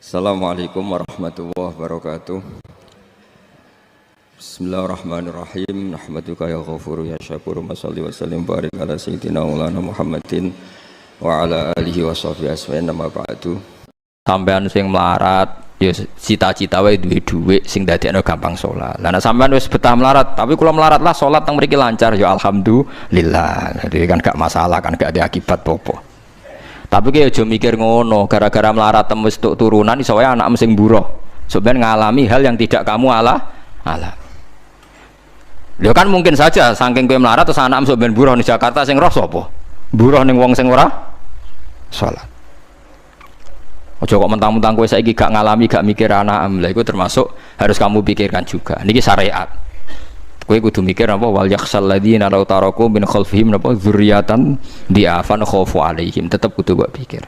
Assalamualaikum warahmatullahi wabarakatuh. Bismillahirrahmanirrahim. Nahmaduka ya ghafuru ya syakuru. Mashalli wa sallim barik ala sayyidina maulana Muhammadin wa ala alihi wa sahbihi asma'in nama ba'du. Sampean sing melarat ya cita-cita wae duwe dhuwit sing dadekno gampang salat. Lah nek sampean wis betah melarat, tapi kula melarat lah salat teng mriki lancar ya alhamdulillah. Jadi kan gak masalah, kan gak ada akibat apa-apa. Tapi ki aja mikir ngono, gara-gara melarat wis tuk turunan iso wae anak sing buruh. Sampeyan ngalami hal yang tidak kamu alami. Lho kan mungkin saja saking kowe melarat terus anak sampeyan buruh di Jakarta sing roh sapa? Buruh ning wong sing ora salat. Aja kok mentang-mentang kowe saiki gak ngalami, gak mikir anak lha iku termasuk harus kamu pikirkan juga. Niki syariat. Kowe kudu mikir apa wal yakhsal ladzina law taraku min khalfihim napa dzurriatan diafan khaufu alaihim, tetep kudu mbok pikir.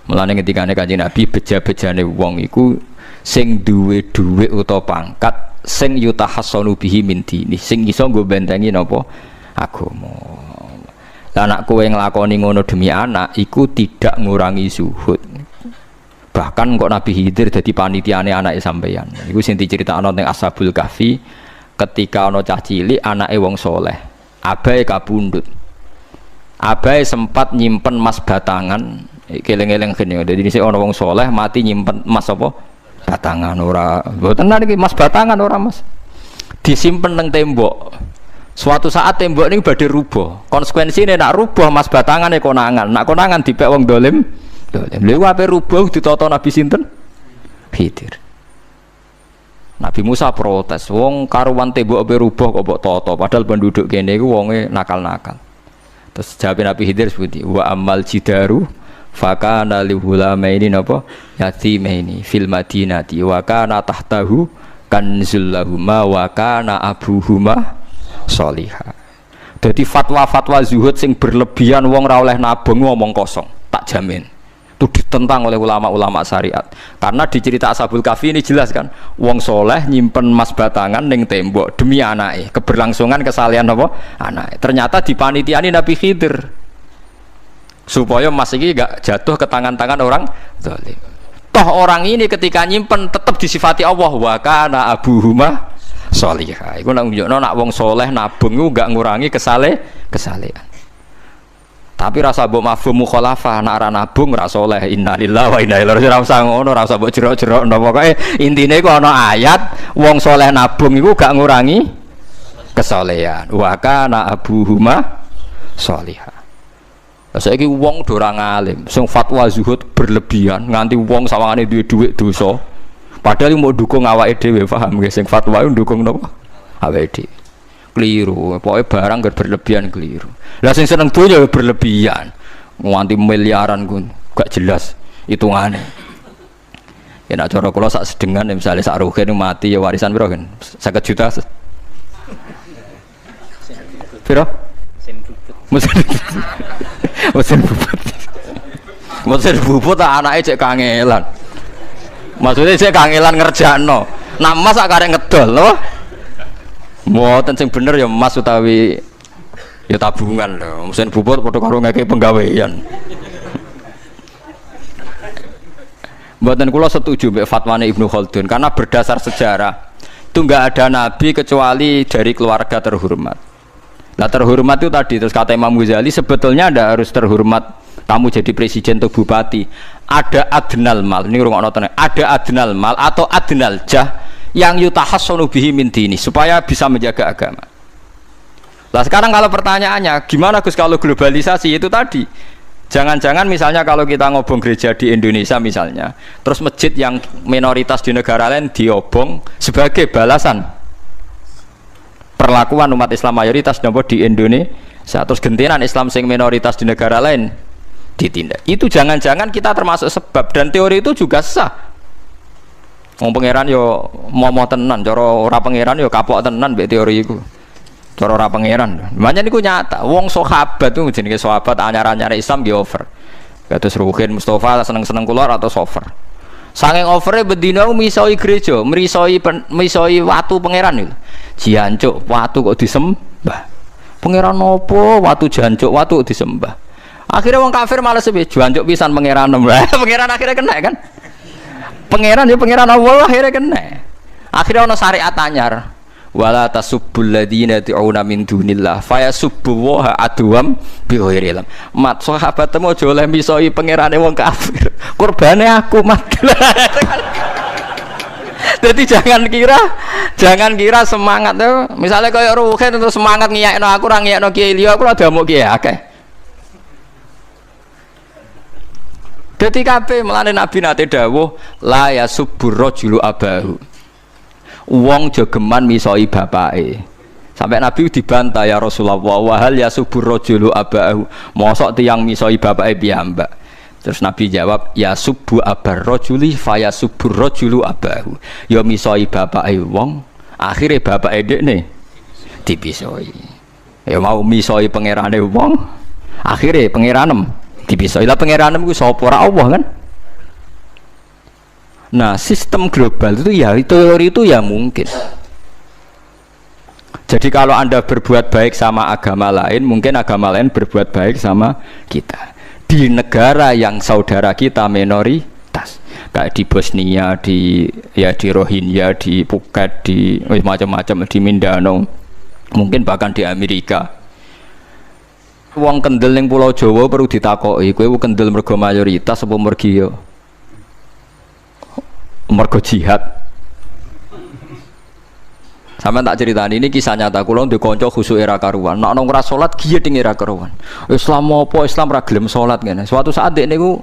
Mulane ketikane Kanjeng Nabi beja-bejane wong iku sing duwe dhuwit utawa pangkat sing yutahassanu bihi min dini, sing iso nggo bentengi napa agama. Lah anak kowe nglakoni ngono demi anak iku tidak ngurangi zuhud. Bahkan kok Nabi Khidir dadi panitiane anake sampeyan. Iku sing diceritakno teng Ashabul Kahfi. Ketika ana cah cilik anake wong soleh, abahe kabundut. Abahe sempat nyimpen emas batangan, keleng-eleng gene. Dadi dhisik ana wong soleh mati nyimpen emas apa? Batangan ora. Mboten niki emas batangan ora, Mas. Disimpen nang tembok. Suatu saat tembok niku badhe rubuh. Konsekuensine nek rubuh emas batangane konangan. Nek konangan dipek wong dolim. Lha ape rubuh ditata Nabi sinten? Khidir. Nabi Musa protes, wong karuan tembok ape rubuh kok mbok tata, padahal penduduk kene iku wonge nakal-nakal. Terus jawab Nabi Khidir seperti wa amal jidaru fakana li hulamaini napa yatimaini fil madinati wa kana tahtahu kanzul lahuma wa kana abuhuma sholihah. Dadi fatwa-fatwa zuhud sing berlebihan wong ora oleh nabung ngomong kosong, tak jamin. Itu ditentang oleh ulama-ulama syariat. Karena di cerita Ashabul Kahfi ini jelas kan, wong soleh nyimpen emas batangan ning tembok demi anake, keberlangsungan kesalehan apa? Anake. Ternyata dipanitiani Nabi Khidir. Supaya emas iki gak jatuh ke tangan-tangan orang zalim. Toh orang ini ketika nyimpen tetap disifati Allah wa kana abuhuma sholihah. Iku nak nunjukno nak wong soleh nabung iku gak ngurangi kesalehan. Tapi rasa mbok mafhum mukhalafah nek ora nabung ora saleh. Innalillahi wa inna ilaihi raji'un. Ora usah ngono, ora usah mbok jerok-jerok. Pokoke intine iku ana ayat wong saleh nabung iku gak ngurangi kesalehan. Wa kana abuhuma sholihah. Lah saiki wong do ora ngalim, sing fatwa zuhud berlebihan nganti wong sawangane duwe dhuwit dosa. Padahal mau dukung awake dhewe, paham nggih? Sing fatwa iku dukung napa? Awake dhewe. Keliru, pokoknya barang berlebihan keliru. Lah sing seneng donya berlebihan, nganti miliaran pun gak jelas hitungane. Ya nek cara kula sak sedengan misalnya sak rugen mati ya warisan piro kan? 50 juta. Piro? Mesin bubut. Mesin bubut anake cek kangelan. Maksudnya cek kangelan ngerjakno. Nak mas sak karek ngedol lho. Mboten sing bener ya emas utawi ya tabungan lho. Mesin bubut padha karo ngeke penggawean. Mboten kula setuju mbek fatwane Ibnu Khaldun karena berdasar sejarah itu enggak ada nabi kecuali dari keluarga terhormat. Nah terhormat itu tadi terus kata Imam Ghazali sebetulnya ada harus terhormat kamu jadi presiden atau bupati. Ada adnal mal, ini rungokno tenan. Ada adnal mal atau adnal jah yang yutahassanu bihi min dini supaya bisa menjaga agama. Lah sekarang kalau pertanyaannya gimana Gus kalau globalisasi itu tadi jangan-jangan misalnya kalau kita ngobong gereja di Indonesia misalnya terus masjid yang minoritas di negara lain diobong sebagai balasan perlakuan umat Islam mayoritas di Indonesia terus gentenan Islam sing minoritas di negara lain ditindak. Itu jangan-jangan kita termasuk sebab dan teori itu juga sah. Wong pangeran yo momo tenan, cara ora pangeran yo kapok tenan mbek teori iku. Cara ora pangeran. Makanya niku nyata, wong sahabat itu jenenge sahabat anyar-anyar Islam nggih over. Kados Ruhin Mustafa seneng-seneng kula atau over. Saking overe bendina misoi gereja, misoi watu pangeran niku. Jancuk watu kok disembah. Pangeran nopo watu jancuk watu kok disembah. Akhirnya wong kafir malah sepi jancuk pisan pangeran. Pangeran akhirnya kena kan. Pangeran ya pangeran Allah akhirnya kena. Akhirnya ana syariat anyar. Wala tasubbul ladzina tu'una min dunillah fayasubbu wa adwam bi ghairi ilm. Mat sahabatmu aja oleh misoi pangerane wong kafir. Kurbane aku mat. Jadi jangan kira semangat tuh. Misalnya kayak Ruhin terus semangat ngiyakno aku ora ngiyakno Kiai liya aku ora damuk Kiai akeh. Dadi kabeh melane Nabi nate dawuh la yasubbur rajulu abahu. Wong jogeman misoi bapake. Sampai Nabi dibantah ya Rasulullah wa hal yasubbur rajulu abahu. Mosok tiyang misoi bapake piyambak. Terus Nabi jawab ya subbu abar rajuli faya subbur rajulu abahu. Ya misoi bapake wong, akhire bapake dekne dipisoi. Ya mau misoi pangerane wong, akhire pangeranem dipisoi. Lah pangeranem ku sapa ora Allah kan? Nah, sistem global itu ya teori itu ya mungkin. Jadi kalau Anda berbuat baik sama agama lain, mungkin agama lain berbuat baik sama kita. Di negara yang saudara kita minoritas, kayak di Bosnia, di Rohingya, di Phuket, di macam-macam, di Mindanao, mungkin bahkan di Amerika. Wong kendel ning Pulau Jawa perlu ditakoki, kowe kendel mergo mayoritas apa mergo jihad? Sampeyan tak ceritani ini kisah nyata kula ndek kanca khusuk era karuan. Nek ana ora salat giyeding era karuan. Islam apa Islam ra gelem salat ngene. Suatu saat dek niku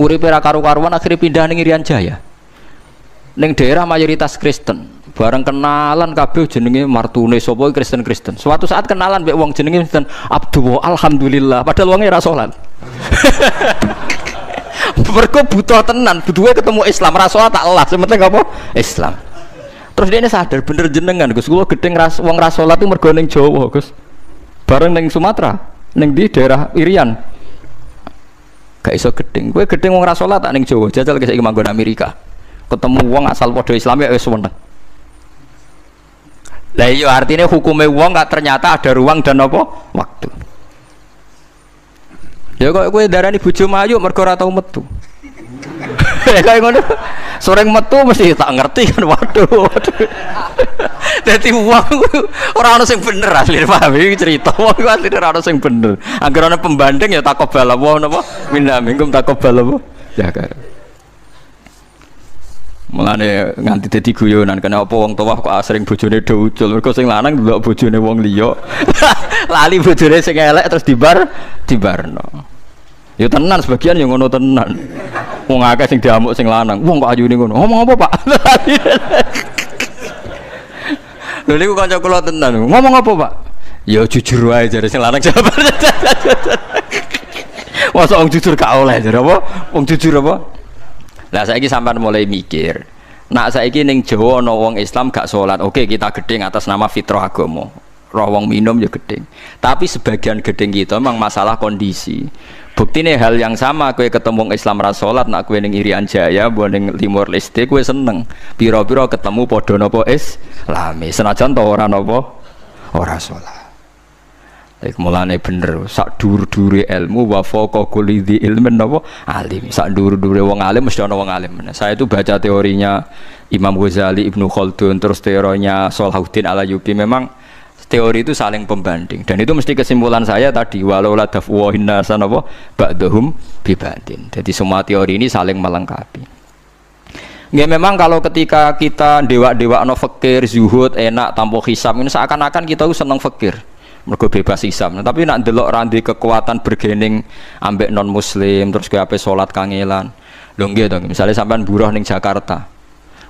uripe ra karu-karuan akhire pindah ning Irian Jaya. Ning daerah mayoritas Kristen. Bareng kenalan kabeh jenenge martune sapa Kristen-Kristen. Suatu saat kenalan mbek wong jenenge Kristen Abdul alhamdulillah padahal wonge ra salat. Mergo butuh tenan, butuhe ketemu Islam ra salat tak elas, penting apa? Islam. Terus dia ini sadar bener jenengan Gus, kula gedeng wong ra salat itu mergo ning Jawa Gus. Bareng ning Sumatera, ning di daerah Irian. Gak iso gedeng. Kowe gedeng wong ra salat tak ning Jawa, jajal saiki manggon Amerika. Ketemu wong asal padha Islam ya wis seneng. Lah iya artinya hukume wong gak ternyata ada ruang dan apa? Waktu. Ya kok kowe darani bojo mayu mergo ora tau metu. Kayak ngono. Sering metu mesti tak ngerti kan waduh. Dadi wong ora ono sing bener asli paham iki cerita wong asli ora ono sing bener. Angger ana pembanding ya takobal apa napa minna minkum takobal apa ya kan. Mulane nganti dadi guyonan kena apa wong tuwa kok asring bojone do ucul mergo sing lanang ndelok bojone wong liya. Lali bojone sing elek terus dibarno. Ya tenan sebagian yang ngono tenan. Wong akeh sing diamuk sing lanang. Wong kok ayune ngono. Ngomong apa, Pak? Lha niku kanca kula tenan. Ngomong apa, Pak? Ya jujur wae jare sing lanang jawab. Masa wong jujur gak oleh jare apa? Wong jujur apa? Lah saiki sampean mulai mikir. Nak saiki ning Jawa ana wong Islam gak salat. Oke, kita gedeng atas nama fitrah agama. Roh wong minum ya gedeng. Tapi sebagian gedeng kita memang masalah kondisi. Buktine hal yang sama kowe ketemu Islam ra salat nak kowe ning Irian Jaya mbok ning Timor Leste kowe seneng. Pira-pira ketemu padha napa Islami. Senajan to ora napa ora salat. Iku mulane bener sak dhuwur-dhuwure ilmu wa faqa kulli dzi ilmin napa alim. Sak dhuwur-dhuwure wong alim mesti ana wong alim. Saya itu baca teorinya Imam Ghazali, Ibnu Khaldun, terus teorinya Salahuddin Al-Ayyubi memang teori itu saling pembanding dan itu mesti kesimpulan saya tadi walau la dafwa hinnasan apa ba'dhum bibadin. Jadi semua teori ini saling melengkapi. Nggih memang kalau ketika kita dewa-dewa no fakir, zuhud, enak, tanpa hisab ini seakan-akan kita seneng fakir. Mergo bebas hisab. Nah, tapi nak ndelok randi kekuatan bergening ambek non muslim terus kowe ape salat kangelan. Lho nggih to, misalnya sampean buruh ning Jakarta.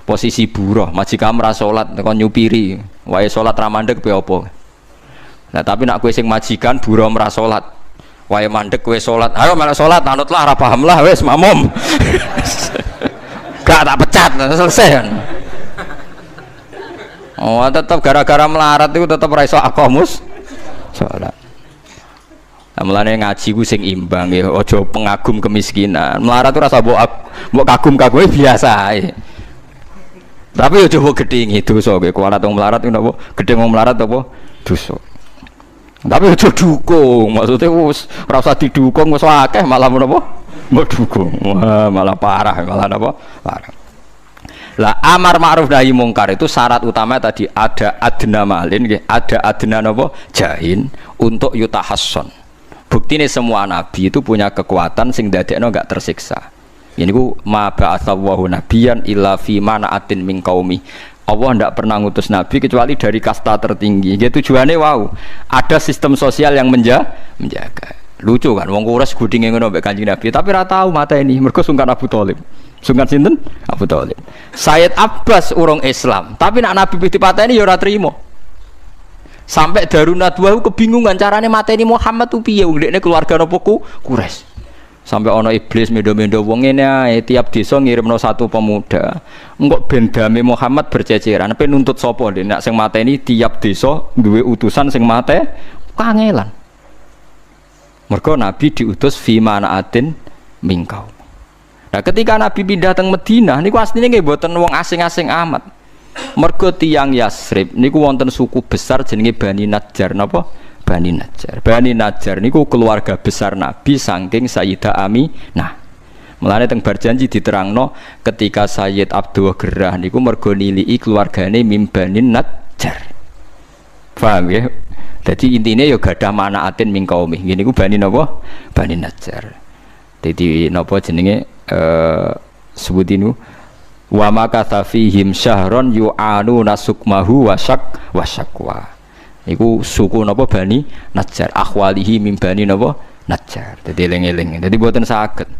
Posisi buruh, majikan ra salat kon nyupiri, wae salat ra mandeg piye apa. Nah, tapi nak kowe sing majikan buruh ra salat, wae mandeg kowe salat. Ayo malah salat, anutlah ra paham lah wis makmum. Gak tak pecat, selesai kan. Oh, tetap gara-gara melarat itu tetap ra iso aqamus salat. Mulane ngaji ku sing imbang ya, aja pengagum kemiskinan. Melarat itu rasa mbok kagum-kagume biasa ae. Tapi yo coba gedhingi dosa kowe kuwalat wong melarat ku napa? Gedhing wong melarat apa? Dosa. Tapi aja dukung, maksudnya wis ora usah didukung wis akeh malah menapa? Mbok dukung. Wah, malah parah, malah napa? Parah. Lah amar ma'ruf nahi mungkar itu syarat utama tadi ada adna malin, ada adna nopo jahin untuk yutahasson. Bukti nih semua nabi itu punya kekuatan sing dadekno enggak tersiksa. Ini ku ma ba'atsallahu nabiyan illa fi mana'atin min qaumi. Allah tidak pernah ngutus nabi kecuali dari kasta tertinggi. Gitu tujuannya wow. Ada sistem sosial yang menjaga. Lucu kan wong kures gudinge ngono mbek Kanjeng Nabi, tapi ora tahu mata ini mergo sungkan Abu Thalib. Sungkan sinten? Abu Thalib. Sayyid Abbas urung Islam, tapi nak Nabi dipateni ya ora trimo. Sampai Darun Nadwa kebingungan carane mateni Muhammad tu piye wong dekne keluarga napa Quraisy. Sampai ono iblis mendo-mendo wong ngene ae tiap desa ngirimno satu pemuda. Engko ben dame Muhammad berceceran, pe nuntut sapa ndek nek sing mateni tiap desa duwe utusan sing mate kangelan. Mergo Nabi diutus fi manaatin mingkau. Nah, ketika Nabi pindah teng Madinah niku asline nggih mboten wong asing-asing amat. Mergo tiyang Yasrib niku wonten suku besar jenenge Bani Najjar napa? Bani Najjar. Bani Najjar niku keluarga besar Nabi saking Sayyidah Aminah. Mulane teng bar janji diterangno ketika Sayyid Abdul Gerah niku mergo niliki keluargane mim Bani Najjar. Paham ya? Jadi intinya ya gadah manaatin min qaumi. Gini ku Bani napa? Bani Najjar. Jadi napa jenenge sebutinu wa makatha fihim syahron yu'anu nasukmahu wasakwa. Iku suku napa Bani Najjar. Akhwalihi min Bani napa? Najjar. Jadi eling-eling. Jadi mboten saged.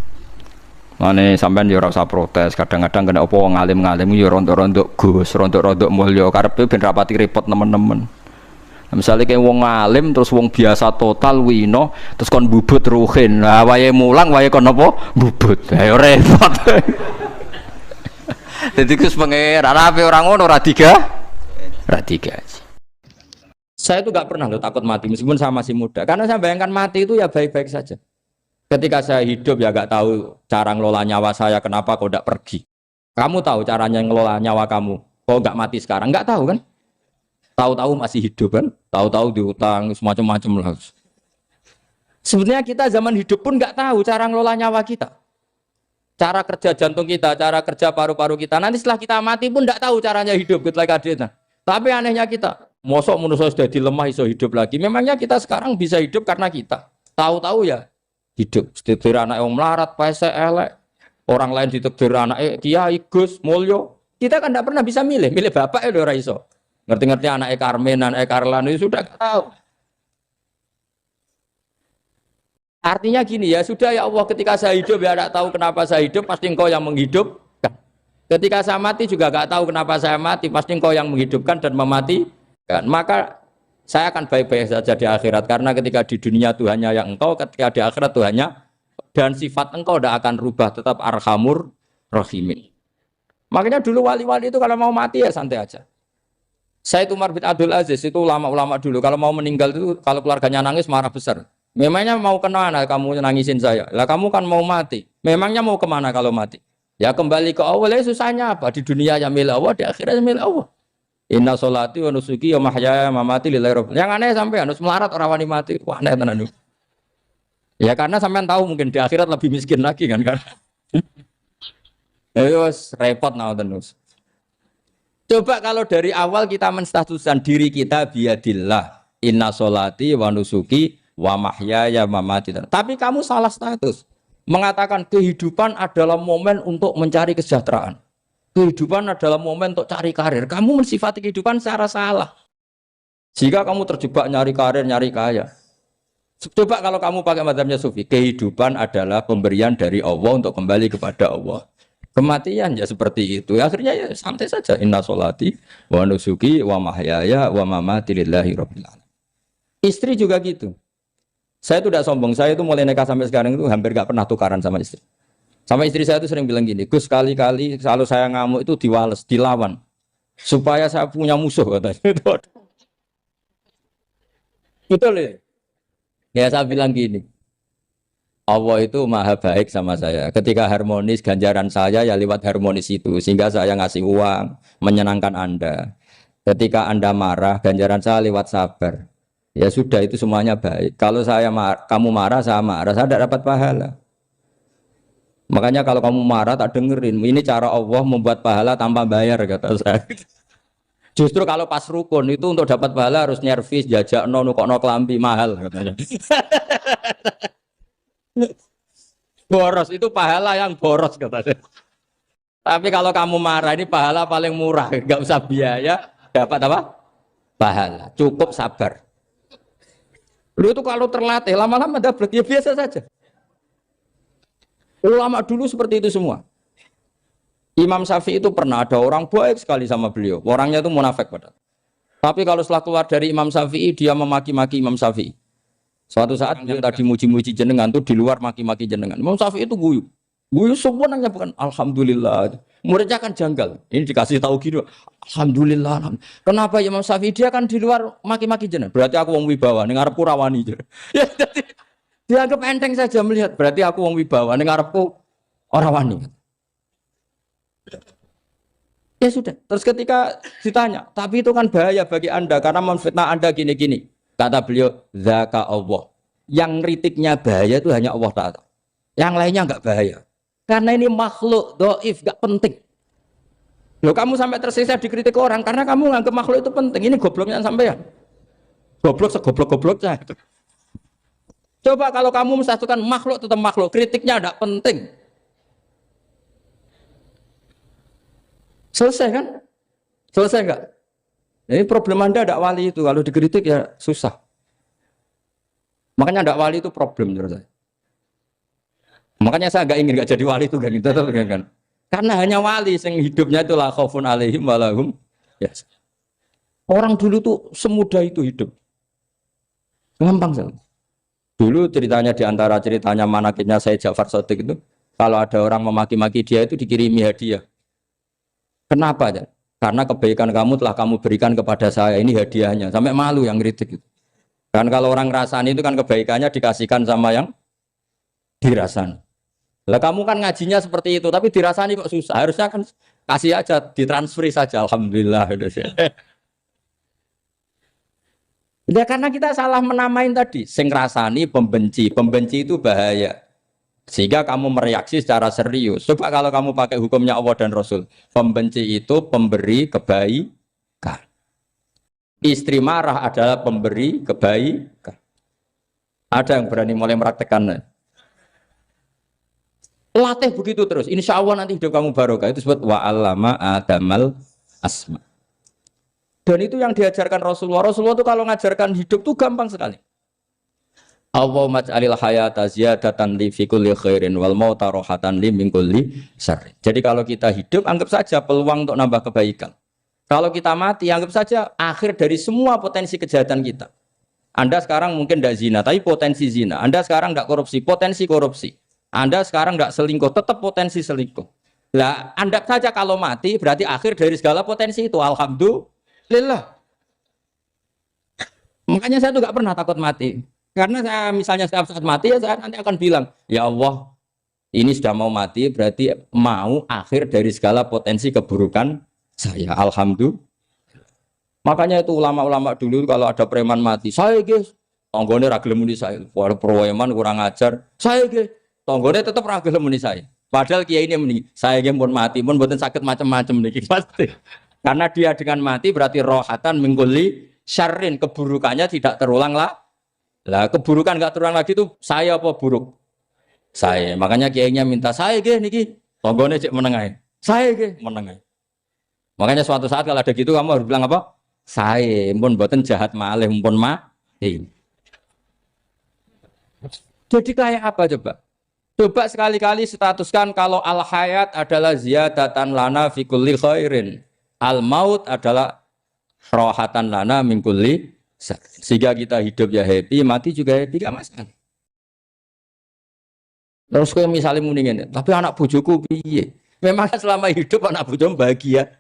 Mane sampean ya ora usah protes. Kadang-kadang kena apa wong alim-alim ya rontok-rontok Gus, rontok-rontok mulya karepe ben rapati repot nemen-nemen. Misalnya kayak wong alim terus wong biasa total wino terus kon bubut ruhin, nah wae mulang wae kon apa bubut, ayo repot. Jadi kus pengeran apa orang ngono radiga. Saya itu nggak pernah loh takut mati meskipun saya masih muda, karena saya bayangkan mati itu ya baik-baik saja. Ketika saya hidup ya nggak tahu cara ngelola nyawa saya, kenapa kok tidak pergi? Kamu tahu caranya ngelola nyawa kamu, kok nggak mati sekarang? Nggak tahu kan? Tahu-tahu masih hidup kan, tahu-tahu diutang semacam-macam lah. Sebenarnya kita zaman hidup pun nggak tahu cara ngelola nyawa kita, cara kerja jantung kita, cara kerja paru-paru kita. Nanti setelah kita mati pun nggak tahu caranya hidup kita kadena. Tapi anehnya kita, mosok manusia sudah dilemah iso hidup lagi. Memangnya kita sekarang bisa hidup karena kita tahu-tahu ya hidup. Ditekdir anak yang melarat, paese elek, orang lain ditekdir anak Kiai Gus Mulyo. Kita kan tidak pernah bisa milih bapak ya ora iso. Ngerti-ngerti anak Karmen, anak Karlan itu sudah tahu. Artinya gini ya, sudah ya Allah, ketika saya hidup ya tidak tahu kenapa saya hidup, pasti engkau yang menghidupkan. Ketika saya mati juga tidak tahu kenapa saya mati, pasti engkau yang menghidupkan dan mematikan. Maka saya akan baik-baik saja di akhirat, karena ketika di dunia Tuhannya yang engkau, ketika di akhirat Tuhannya, dan sifat engkau tidak akan rubah, tetap arhamur rahimin. Makanya dulu wali-wali itu kalau mau mati ya santai aja. Said Umar bin Abdul Aziz itu ulama-ulama dulu kalau mau meninggal itu kalau keluarganya nangis marah besar. Memangnya mau kemana kamu nangisin saya? Lah kamu kan mau mati. Memangnya mau kemana kalau mati? Ya kembali ke Allah. Susahnya apa? Di dunia ya milik Allah, di akhirat milik Allah. Inna sholati wa nusuki wa mahyaya wa mamati lillahi rabbil. Yang aneh sampai harus melarat orang wani mati. Wah aneh tenan. Ya karena sampean tahu mungkin di akhirat lebih miskin lagi kan. Terus repot terus. Coba kalau dari awal kita menstatuskan diri kita biadillah, inna sholati wa nusuki wa mahyaya wa mamati. Tapi kamu salah status. Mengatakan kehidupan adalah momen untuk mencari kesejahteraan. Kehidupan adalah momen untuk cari karir. Kamu mensifati kehidupan secara salah. Jika kamu terjebak nyari karir, nyari kaya. Coba kalau kamu pakai mazhabnya Sufi, kehidupan adalah pemberian dari Allah untuk kembali kepada Allah. Kematian ya seperti itu. Akhirnya ya santai saja. Inna sholati wa nusuki wa mahyaya wa mamati lillahi rabbil alamin. Istri juga gitu. Saya itu tidak sombong. Saya itu mulai nikah sampai sekarang itu hampir gak pernah tukaran sama istri. Sama istri saya itu sering bilang gini, Gus kali-kali kalau saya ngamuk itu diwales, dilawan. Supaya saya punya musuh katanya. Betul ya? Ya saya bilang gini. Allah itu maha baik sama saya. Ketika harmonis, ganjaran saya ya lewat harmonis itu. Sehingga saya ngasih uang, menyenangkan Anda. Ketika Anda marah, ganjaran saya lewat sabar. Ya sudah, itu semuanya baik. Kalau kamu marah, saya tidak dapat pahala. Makanya kalau kamu marah tak dengerin. Ini cara Allah membuat pahala tanpa bayar kata saya. Justru kalau pas rukun itu untuk dapat pahala harus nyervis, jajak nukokno kelambi mahal katanya. Boros itu pahala yang boros katanya. Tapi kalau kamu marah ini pahala paling murah, nggak usah biaya, dapat apa? Pahala. Cukup sabar. Lu itu kalau terlatih lama-lama dapat ya biasa saja. Ulama dulu seperti itu semua. Imam Syafi'i itu pernah ada orang baik sekali sama beliau. Orangnya itu munafik padahal. Tapi kalau setelah keluar dari Imam Syafi'i dia memaki-maki Imam Syafi'i. Suatu saat yang tadi muji-muji jenengan tuh di luar maki-maki jenengan. Imam Syafi'i itu guyu. Guyu sebenarnya bukan alhamdulillah. Muridnya kan janggal. Ini dikasih tahu gitu. Alhamdulillah. Kenapa Imam Syafi'i dia kan di luar maki-maki jenengan. Berarti aku wong wibawa ning ngarepku rawani. Ya jadi dianggap enteng saja melihat. Berarti aku wong wibawa ning ngarepku ora wani. Ya sudah. Terus ketika ditanya, tapi itu kan bahaya bagi Anda karena memfitnah Anda gini-gini. Kata beliau, zaka Allah. Yang kritiknya bahaya itu hanya Allah Ta'ala. Yang lainnya enggak bahaya. Karena ini makhluk dhaif, enggak penting. Loh kamu sampai tersiksa dikritik orang karena kamu nganggap makhluk itu penting. Ini gobloknya sampean. Goblok segoblok-gobloknya. Coba kalau kamu mensatukan makhluk tetap makhluk, kritiknya enggak penting. Selesai kan? Selesai enggak? Ini problem Anda ada wali itu, kalau dikritik ya susah. Makanya ada wali itu problem menurut saya. Makanya saya enggak ingin enggak jadi wali itu kan. Karena hanya wali yang hidupnya itu la khaufun alaihim walahum. Ya. Orang dulu tuh semudah itu hidup. Gampang sekali. Dulu ceritanya di antara ceritanya manakibnya Sayyid Ja'far Shadiq itu, kalau ada orang memaki-maki dia itu dikirimi hadiah. Kenapa ya? Karena kebaikan kamu telah kamu berikan kepada saya, ini hadiahnya. Sampai malu yang kritik itu. Kan kalau orang rasani itu kan kebaikannya dikasihkan sama yang dirasani. Lah kamu kan ngajinya seperti itu, tapi dirasani kok susah. Harusnya kan kasih aja, ditransferi saja. Alhamdulillah. Ya karena kita salah menamain tadi. Sing rasani pembenci. Pembenci itu bahaya. Sehingga kamu mereaksi secara serius. Coba kalau kamu pakai hukumnya Allah dan Rasul. Pembenci itu pemberi kebaikan. Istri marah adalah pemberi kebaikan. Ada yang berani mulai meraktekan. Latih begitu terus. Insya Allah nanti hidup kamu barokah. Itu disebut wa'allama adamal asma. Dan itu yang diajarkan Rasulullah. Rasulullah itu kalau ngajarkan hidup itu gampang sekali. Allahumma ja'alil hayata ziyadatan li fi kulli khairin wal mauta rohatan li min kulli syarrin. Jadi kalau kita hidup anggap saja peluang untuk nambah kebaikan. Kalau kita mati anggap saja akhir dari semua potensi kejahatan kita. Anda sekarang mungkin tidak zina tapi potensi zina. Anda sekarang tidak korupsi, potensi korupsi. Anda sekarang tidak selingkuh, tetap potensi selingkuh. Lah, anggap saja kalau mati berarti akhir dari segala potensi itu. Alhamdulillah. Makanya saya tuh nggak pernah takut mati. Karena saya misalnya saat mati ya saya nanti akan bilang, ya Allah ini sudah mau mati berarti mau akhir dari segala potensi keburukan saya. Alhamdulillah. Makanya itu ulama-ulama dulu kalau ada preman mati, saya guys, tonggone ra gelem muni saya. Preman kurang ajar, saya guys, tonggone tetap ra gelem muni saya. Padahal kiai ini muni, saya guys pun mati pun mboten sakit macam-macam niki pasti. Karena dia dengan mati berarti rohatan mengkuli syarrin, keburukannya tidak terulang lah. Lah keburukan nggak terulang lagi itu saya apa buruk? Saya. Makanya kiainya minta saya ge niki tonggone cek menengai. Saya ge menengai. Makanya suatu saat kalau ada gitu kamu harus bilang apa? Saya pun mboten jahat malih pun mati. Jadi kayak apa coba? Coba sekali-kali statuskan kalau al hayat adalah ziyadatan lana fi kulli khairin. Al maut adalah rohatan lana min kulli. Sehingga kita hidup ya happy, mati juga happy, gak masalah. Terus kayak misalnya mendingin, tapi anak bojoku piye? Memang selama hidup anak bojomu bahagia.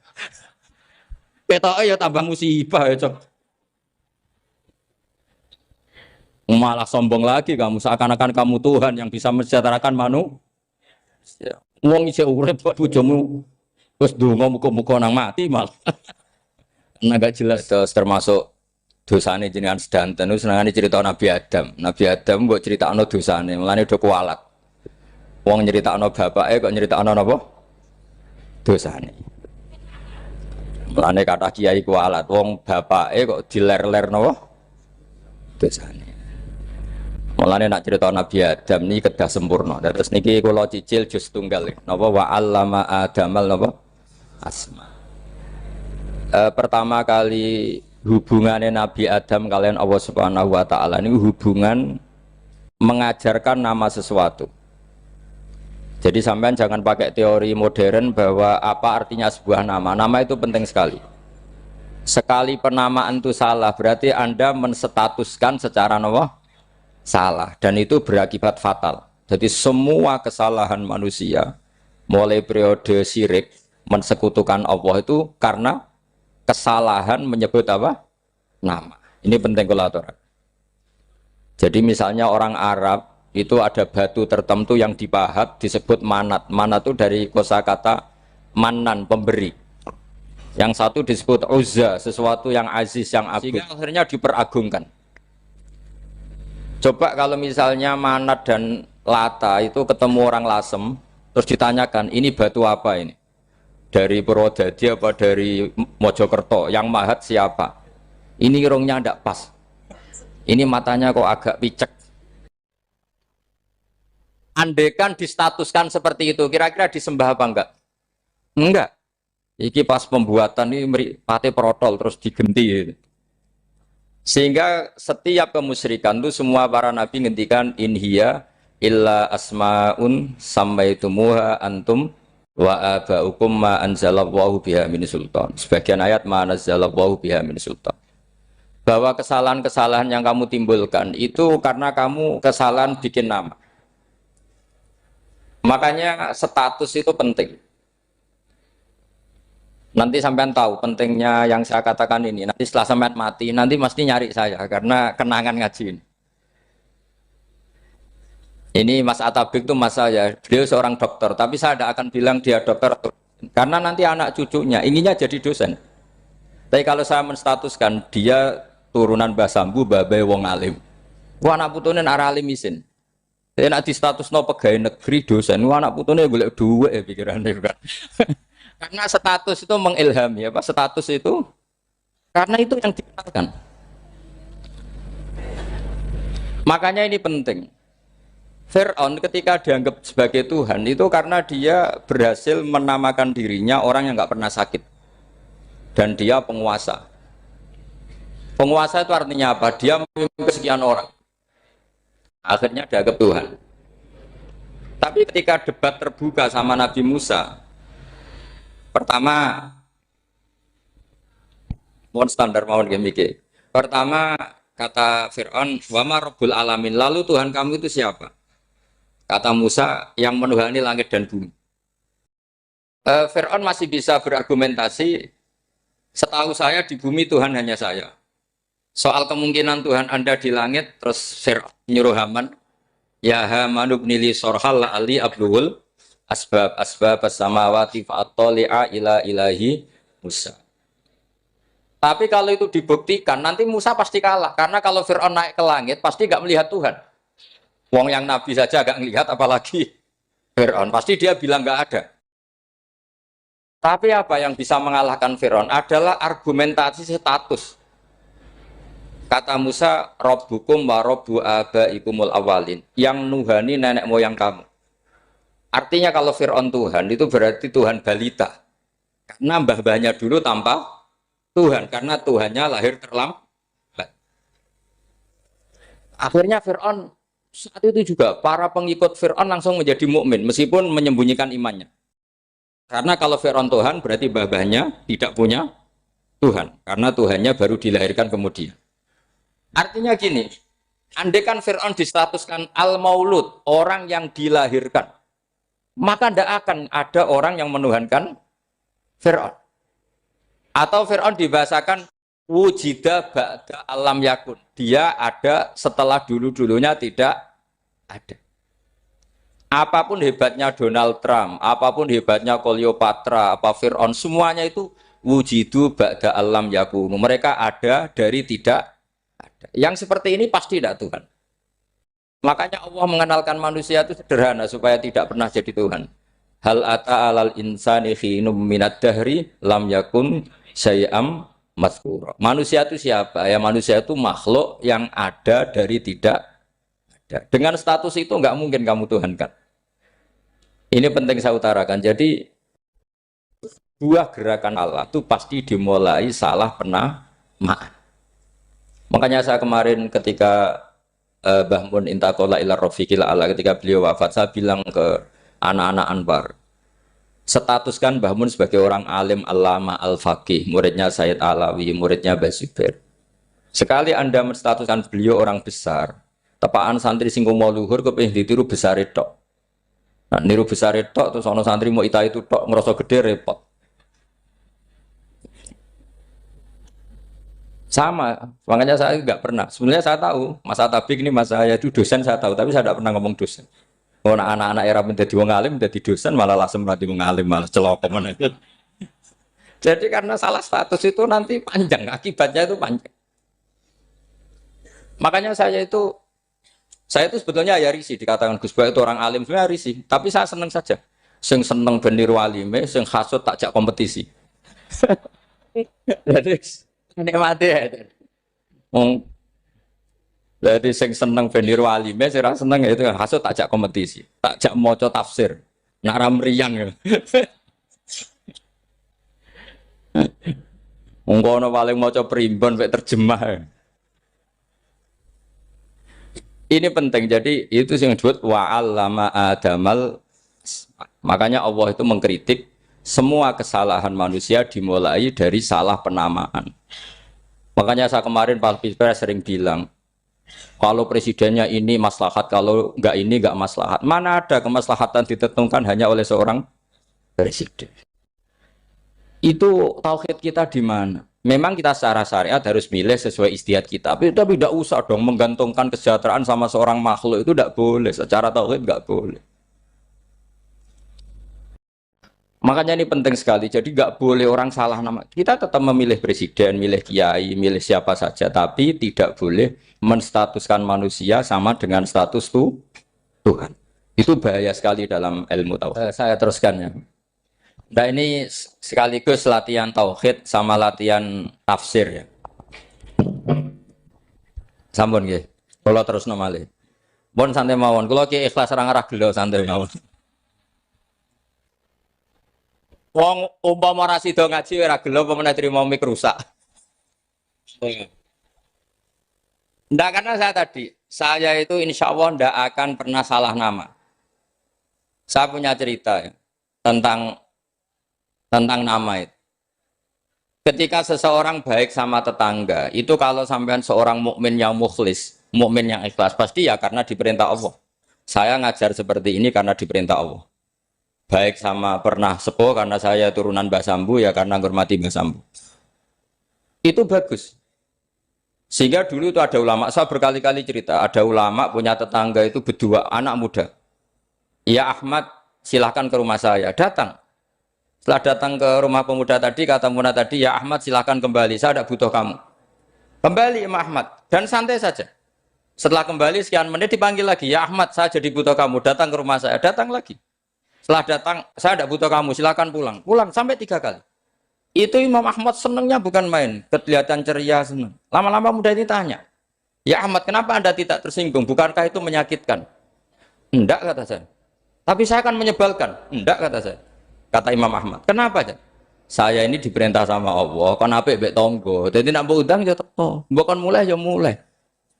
Petoke ya tambah musibah ya, Cok. Malah sombong lagi kamu, seakan-akan kamu Tuhan yang bisa mensejahterakan manusia. Wong isih urip buat bojomu terus ndonga muga-muga nang mati malah. Nah gak jelas termasuk dosane jenengan sedanten senengane cerita Nabi Adam. Nabi Adam mbok critakno dosane, mulane do kualat. Wong nyeritakno bapake kok nyeritakno napa? Dosane. Mulane kata kiai kualat, wong bapake kok diler-ler napa? Dosane. Mulane nak cerita Nabi Adam ini kedah sempurna. Terus niki kula cicil juz tunggal napa wa 'allama Adamal napa? Asma. Pertama kali hubungannya Nabi Adam kalian Allah Subhanahu wa taala ini hubungan mengajarkan nama sesuatu. Jadi sampean jangan pakai teori modern bahwa apa artinya sebuah nama. Nama itu penting sekali. Sekali penamaan itu salah, berarti Anda menstatuskan secara nama salah dan itu berakibat fatal. Jadi semua kesalahan manusia mulai periode syirik mensekutukan Allah itu karena kesalahan menyebut apa? Nama. Ini penting kalau aturan. Jadi misalnya orang Arab itu ada batu tertentu yang dipahat disebut manat. Manat itu dari kosakata manan, pemberi. Yang satu disebut uzza, sesuatu yang aziz, yang agung. Sehingga akhirnya diperagungkan. Coba kalau misalnya manat dan lata itu ketemu orang Lasem, terus ditanyakan, ini batu apa ini? Dari Purwodadi apa dari Mojokerto? Yang mahat siapa? Ini irungnya tidak pas. Ini matanya kok agak picek. Andekan distatuskan seperti itu, kira-kira disembah apa enggak? Enggak. Iki pas pembuatan ini pate protol terus digenti. Sehingga setiap kemusyrikan itu semua para nabi ngendikan inhiya illa asmaun sammaitumuha antum wa abaukum ma anzalallahu biha min sultan. Sebagian ayat ma anzalallahu biha min sultan. Bahwa kesalahan-kesalahan yang kamu timbulkan itu karena kamu kesalahan bikin nama. Makanya status itu penting. Nanti sampean tahu pentingnya yang saya katakan ini. Nanti setelah sampean mati, nanti mesti nyari saya karena kenangan ngaji ini. Ini Mas Atabik itu mas saya, beliau seorang dokter, tapi saya tidak akan bilang dia dokter karena nanti anak cucunya inginnya jadi dosen. Tapi kalau saya menstatuskan dia turunan Mbah Sambu, babai wong alim. Wah anak putune arah alim isin. Saya nak di status no pegawai negeri dosen, anak putune boleh duwe pikirannya kan. Karena status itu mengilhami apa? Status itu karena itu yang dikenalkan. Makanya ini penting. Fir'aun ketika dianggap sebagai Tuhan itu karena dia berhasil menamakan dirinya orang yang nggak pernah sakit dan dia penguasa. Penguasa itu artinya apa? Dia memimpin sekian orang. Akhirnya dianggap Tuhan. Tapi ketika debat terbuka sama Nabi Musa, pertama, mohon standar mohon gemike. Pertama kata Fir'aun, wama Rabbul Alamin. Lalu Tuhan kamu itu siapa? Kata Musa, yang menuhani langit dan bumi. Fir'aun masih bisa berargumentasi. Setahu saya di bumi Tuhan hanya saya. Soal kemungkinan Tuhan Anda di langit, terus Fir'aun nyuruh Haman, ya Haman ibnili sorhal la'ali abluhul asbab as-samawati fa'attali'a ila ilahi Musa. Tapi kalau itu dibuktikan, nanti Musa pasti kalah. Karena kalau Fir'aun naik ke langit, pasti gak melihat Tuhan. Wong yang Nabi saja gak melihat, apalagi Fir'aun. Pasti dia bilang gak ada. Tapi apa yang bisa mengalahkan Fir'aun adalah argumentasi status. Kata Musa, Rabbukum wa Rabbu abaikumul awalin. Yang nuhani nenek moyang kamu. Artinya kalau Fir'aun Tuhan, itu berarti Tuhan balita. Karena mbah-mbahnya dulu tanpa Tuhan. Karena Tuhannya lahir terlambat. Akhirnya Fir'aun, saat itu juga para pengikut Fir'aun langsung menjadi mukmin meskipun menyembunyikan imannya. Karena kalau Fir'aun Tuhan, berarti mbah-mbahnya tidak punya Tuhan. Karena Tuhannya baru dilahirkan kemudian. Artinya gini, andaikan Fir'aun distatuskan al-maulud, orang yang dilahirkan, maka tidak akan ada orang yang menuhankan Fir'aun. Atau Fir'aun dibahasakan wujida ba'da alam yakun. Dia ada setelah dulu-dulunya tidak ada. Apapun hebatnya Donald Trump, apapun hebatnya Cleopatra, apa Fir'aun, semuanya itu wujidu ba'da alam yakun. Mereka ada dari tidak ada. Yang seperti ini pasti tidak Tuhan. Makanya Allah mengenalkan manusia itu sederhana supaya tidak pernah jadi Tuhan. Hal ata alal insani khinum minad dahri lam yakun syai'am mazkura. Manusia itu siapa? Ya manusia itu makhluk yang ada dari tidak ada. Dengan status itu enggak mungkin kamu Tuhan kan. Ini penting saya utarakan. Jadi dua gerakan Allah itu pasti dimulai salah penamaan. Makanya saya kemarin ketika Mbah Mun intakola ila rofiqil ala ketika beliau wafat, saya bilang ke anak-anak Anwar, statuskan Mbah Mun sebagai orang alim allama al-faqih, muridnya Sayyid Alawi, muridnya Mbah Zubair. Sekali Anda menstatuskan beliau orang besar, tepaan santri sing mau luhur kepengin ditiru besar itu. Nah, niru besar itu terus ono santri mau ita itu tok ngerasa gede repot. Sama, makanya saya nggak pernah. Sebenarnya saya tahu, Mas Atabik ini mas saya itu dosen saya tahu, tapi saya tidak pernah ngomong dosen. Oh, anak-anak era menjadi wong alim, menjadi dosen malah langsung menjadi wong alim, malah celoko mana. Jadi karena salah status itu nanti panjang, akibatnya itu panjang. Makanya saya itu sebetulnya ya risih dikatakan Gus Bak itu orang alim, sebenarnya risih. Tapi saya seneng saja. Sing seneng benir walime, sing hasut takjak kompetisi. Jadi nikmati ya. Jadi sing seneng benir walime, sing seneng itu hasut takjak kompetisi, takjak maca tafsir, nak ramriang ya. Ungkono paling maca primbon mek terjemah. Ini penting, jadi itu yang disebut wa'allama adamal. Makanya Allah itu mengkritik semua kesalahan manusia dimulai dari salah penamaan. Makanya saya kemarin Pak Pilpres sering bilang, kalau presidennya ini maslahat, kalau enggak ini enggak maslahat. Mana ada kemaslahatan ditentukan hanya oleh seorang presiden. Itu tauhid kita di mana? Memang kita secara syariat harus milih sesuai istiadat kita, tapi tidak usah dong menggantungkan kesejahteraan sama seorang makhluk, itu tidak boleh. Secara tauhid nggak boleh. Makanya ini penting sekali. Jadi nggak boleh orang salah nama. Kita tetap memilih presiden, milih kiai, milih siapa saja, tapi tidak boleh menstatuskan manusia sama dengan status Tuhan. Itu bahaya sekali dalam ilmu tauhid. Saya teruskan ya. Nah ini sekaligus latihan tauhid sama latihan tafsir ya. Sampun nggih. Kula terusno malih. Pun santai mawon. Kula ki ikhlas ora ngarah gelo santai mawon. Wong umpama ora sida ngaji ora gelo apa meneh trimo mik rusak. Ndak karena saya itu insya Allah ndak akan pernah salah nama. Saya punya cerita ya, tentang nama itu. Ketika seseorang baik sama tetangga, itu kalau sampean seorang mukmin yang mukhlis, mukmin yang ikhlas, pasti ya karena diperintah Allah. Saya ngajar seperti ini karena diperintah Allah. Baik sama pernah sepuh karena saya turunan Mbah Sambu, ya karena menghormati Mbah Sambu. Itu bagus. Sehingga dulu itu ada ulama, saya berkali-kali cerita, ada ulama punya tetangga itu berdua anak muda. Ya Ahmad, silahkan ke rumah saya, datang. Setelah datang ke rumah pemuda tadi, kata pemuda tadi, ya Ahmad silahkan kembali, saya tidak butuh kamu. Kembali Imam Ahmad, dan santai saja. Setelah kembali sekian menit dipanggil lagi, ya Ahmad saya jadi butuh kamu, datang ke rumah saya, datang lagi. Setelah datang, saya tidak butuh kamu, silahkan pulang. Pulang sampai 3 kali. Itu Imam Ahmad senangnya bukan main, kelihatan ceria senang. Lama-lama muda ini tanya, ya Ahmad kenapa Anda tidak tersinggung, bukankah itu menyakitkan? Enggak kata saya. Tapi saya akan menyebalkan, enggak kata saya. Kata Imam Ahmad, kenapa aja? Saya ini diperintah sama Allah, kan apik mbek tangga. Dadi nek mbok undang ya teko, mbok kon mulai ya mulai.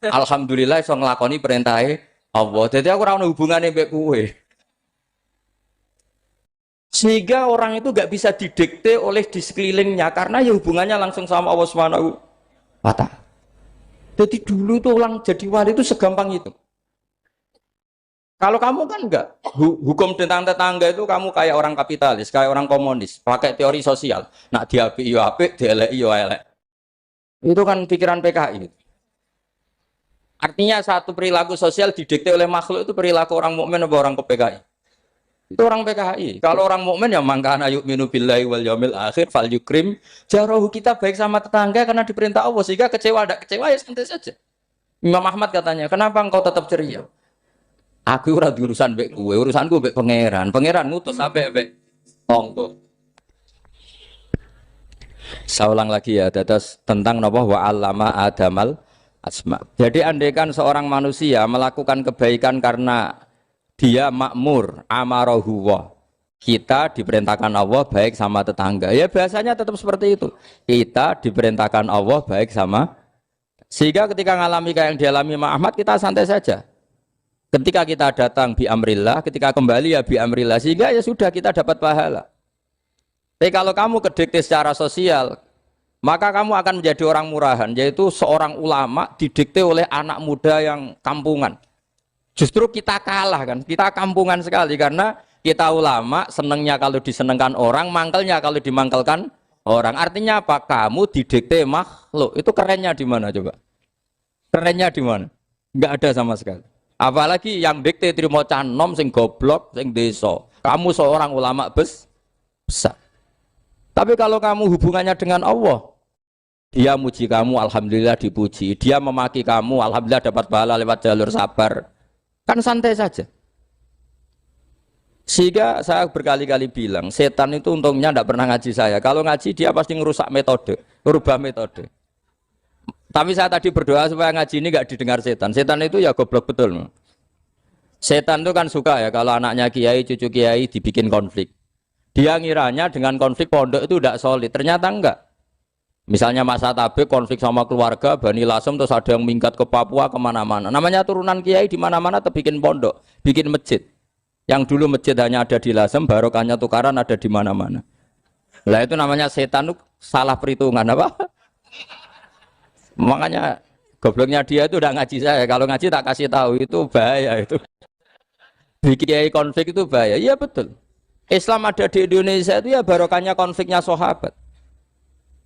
Alhamdulillah iso nglakoni perintahe Allah. Dadi aku ora ono hubungane mbek kowe. Sehingga orang itu gak bisa didikte oleh di sekelilingnya karena ya hubungannya langsung sama Allah Subhanahu wa Ta'ala. Jadi dulu tuh orang jadi wali itu segampang itu. Kalau kamu kan enggak, hukum tentang tetangga itu kamu kayak orang kapitalis, kayak orang komunis, pakai teori sosial. Nak diapik yo apik, dielek yo elek. Itu kan pikiran PKI. Artinya satu perilaku sosial didikte oleh makhluk itu perilaku orang mukmin atau orang ke PKI. Itu orang PKI. Kalau orang mukmin ya mangkana yu'minu billahi wal yaumil akhir fal yukrim jarahu, kita baik sama tetangga karena diperintah Allah, sehingga kecewa tidak kecewa ya santai saja. Imam Ahmad katanya, kenapa engkau tetap ceria? Aku ora urusan mbek kowe, urusanku mbek pangeran. Pangeran ngutus sampe mbek tonggo. Saya ulang lagi ya, terus tentang napa wa 'allama adamal asma. Jadi andaikan seorang manusia melakukan kebaikan karena dia makmur, amarahu wa. Kita diperintahkan Allah baik sama tetangga. Ya biasanya tetap seperti itu. Kita diperintahkan Allah baik sama, sehingga ketika ngalami kayak yang dialami Ahmad, kita santai saja. Ketika kita datang bi amrillah, ketika kembali ya bi amrillah, sehingga ya sudah kita dapat pahala. Tapi kalau kamu kedikte secara sosial, maka kamu akan menjadi orang murahan, yaitu seorang ulama didikte oleh anak muda yang kampungan. Justru kita kalah kan, kita kampungan sekali karena kita ulama senengnya kalau disenengkan orang, mangkelnya kalau dimangkelkan orang. Artinya apa? Kamu didikte makhluk. Itu kerennya di mana coba? Kerennya di mana? Enggak ada sama sekali. Apalagi yang dikte trimo canom sing goblok, sing deso. Kamu seorang ulama besar. Tapi kalau kamu hubungannya dengan Allah, dia muji kamu, alhamdulillah dipuji. Dia memaki kamu, alhamdulillah dapat pahala lewat jalur sabar. Kan santai saja. Sehingga saya berkali-kali bilang, setan itu untungnya tidak pernah ngaji saya. Kalau ngaji dia pasti ngerusak metode, merubah metode. Tapi saya tadi berdoa supaya ngaji ini nggak didengar setan. Setan itu ya goblok betul. Setan itu kan suka ya kalau anaknya kiai, cucu kiai dibikin konflik. Dia ngiranya dengan konflik pondok itu tidak solid. Ternyata enggak. Misalnya Mas Atabek konflik sama keluarga, Bani Lasem, terus ada yang minggat ke Papua kemana-mana. Namanya turunan kiai di mana-mana bikin pondok, bikin masjid. Yang dulu masjid hanya ada di Lasem, barokahnya tukaran ada di mana-mana. Lah itu namanya setan, salah perhitungan apa? Makanya gobloknya dia itu udah ngaji saya. Kalau ngaji tak kasih tahu itu bahaya itu. Bikin kiai konflik itu bahaya. Iya betul. Islam ada di Indonesia itu ya barokahnya konfliknya sahabat.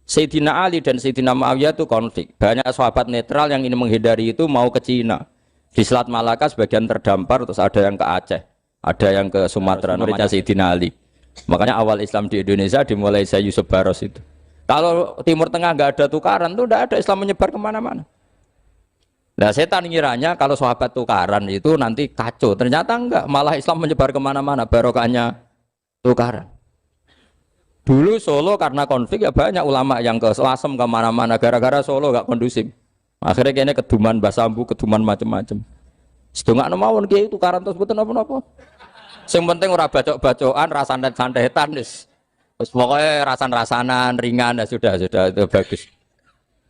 Sayyidina Ali dan Sayyidina Muawiyah itu konflik. Banyak sahabat netral yang ingin menghindari itu mau ke Cina. Di Selat Malaka sebagian terdampar, terus ada yang ke Aceh, ada yang ke Sumatera, namanya Sayyidina Ali. Makanya awal Islam di Indonesia dimulai Syekh Yusuf Baros itu. Kalau Timur Tengah nggak ada tukaran, itu tidak ada Islam menyebar kemana-mana. Nah setan ngiranya kalau sahabat tukaran itu nanti kacau. Ternyata enggak, malah Islam menyebar kemana-mana, barokahnya tukaran. Dulu Solo karena konflik ya banyak ulama yang ke Lasem kemana-mana gara-gara Solo gak kondusif. Akhirnya kayaknya keduman basambu, keduman macam-macam. Sedongak mawon kiai tukaran terus betul apa-apa. Yang penting ora bacok-bacokan, rasan-santetan wis. Terus pokoknya rasan-rasanan ringan ya sudah itu bagus.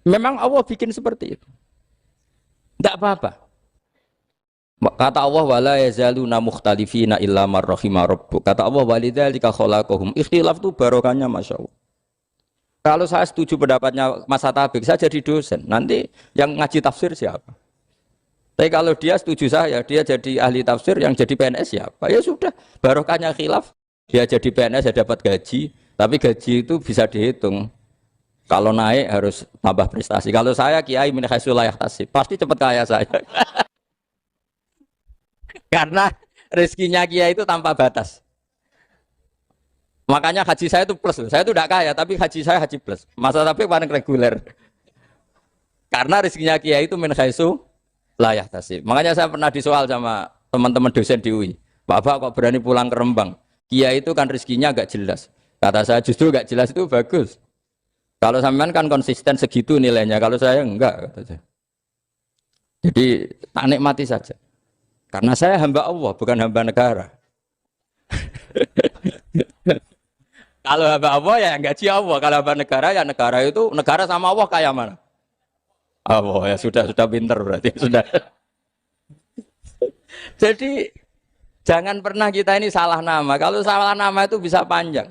Memang Allah bikin seperti itu. Tidak apa-apa. Kata Allah wala yazaluna mukhtalifina illa man rahima rabbuk. Kata Allah walidzalika khalaqahum. Ikhtilaf itu barokahnya Masya Allah. Kalau saya setuju pendapatnya Mas Atabek, saya jadi dosen. Nanti yang ngaji tafsir siapa? Tapi kalau dia setuju saya, dia jadi ahli tafsir, yang jadi PNS siapa? Ya sudah, barokahnya khilaf. Dia jadi PNS, dia dapat gaji. Tapi gaji itu bisa dihitung. Kalau naik harus tambah prestasi. Kalau saya kiai min haitsu la yahtasib, pasti cepat kaya saya. Karena rezekinya kiai itu tanpa batas. Makanya haji saya itu plus. Saya itu tidak kaya, tapi haji saya haji plus. Masa tapi paling reguler. Karena rezekinya kiai itu min haitsu la yahtasib. Makanya saya pernah disoal sama teman-teman dosen di UI. Bapak kok berani pulang ke Rembang? Kiai itu kan rezekinya agak jelas. Kata saya justru agak jelas itu bagus. Kalau sampean kan konsisten segitu nilainya. Kalau saya enggak, kata saya. Jadi tak nikmati saja. Karena saya hamba Allah, bukan hamba negara. Kalau hamba Allah ya gaji Allah. Kalau hamba negara ya negara itu, negara sama Allah kayak mana? Allah ya sudah pinter berarti sudah. Jadi jangan pernah kita ini salah nama. Kalau salah nama itu bisa panjang.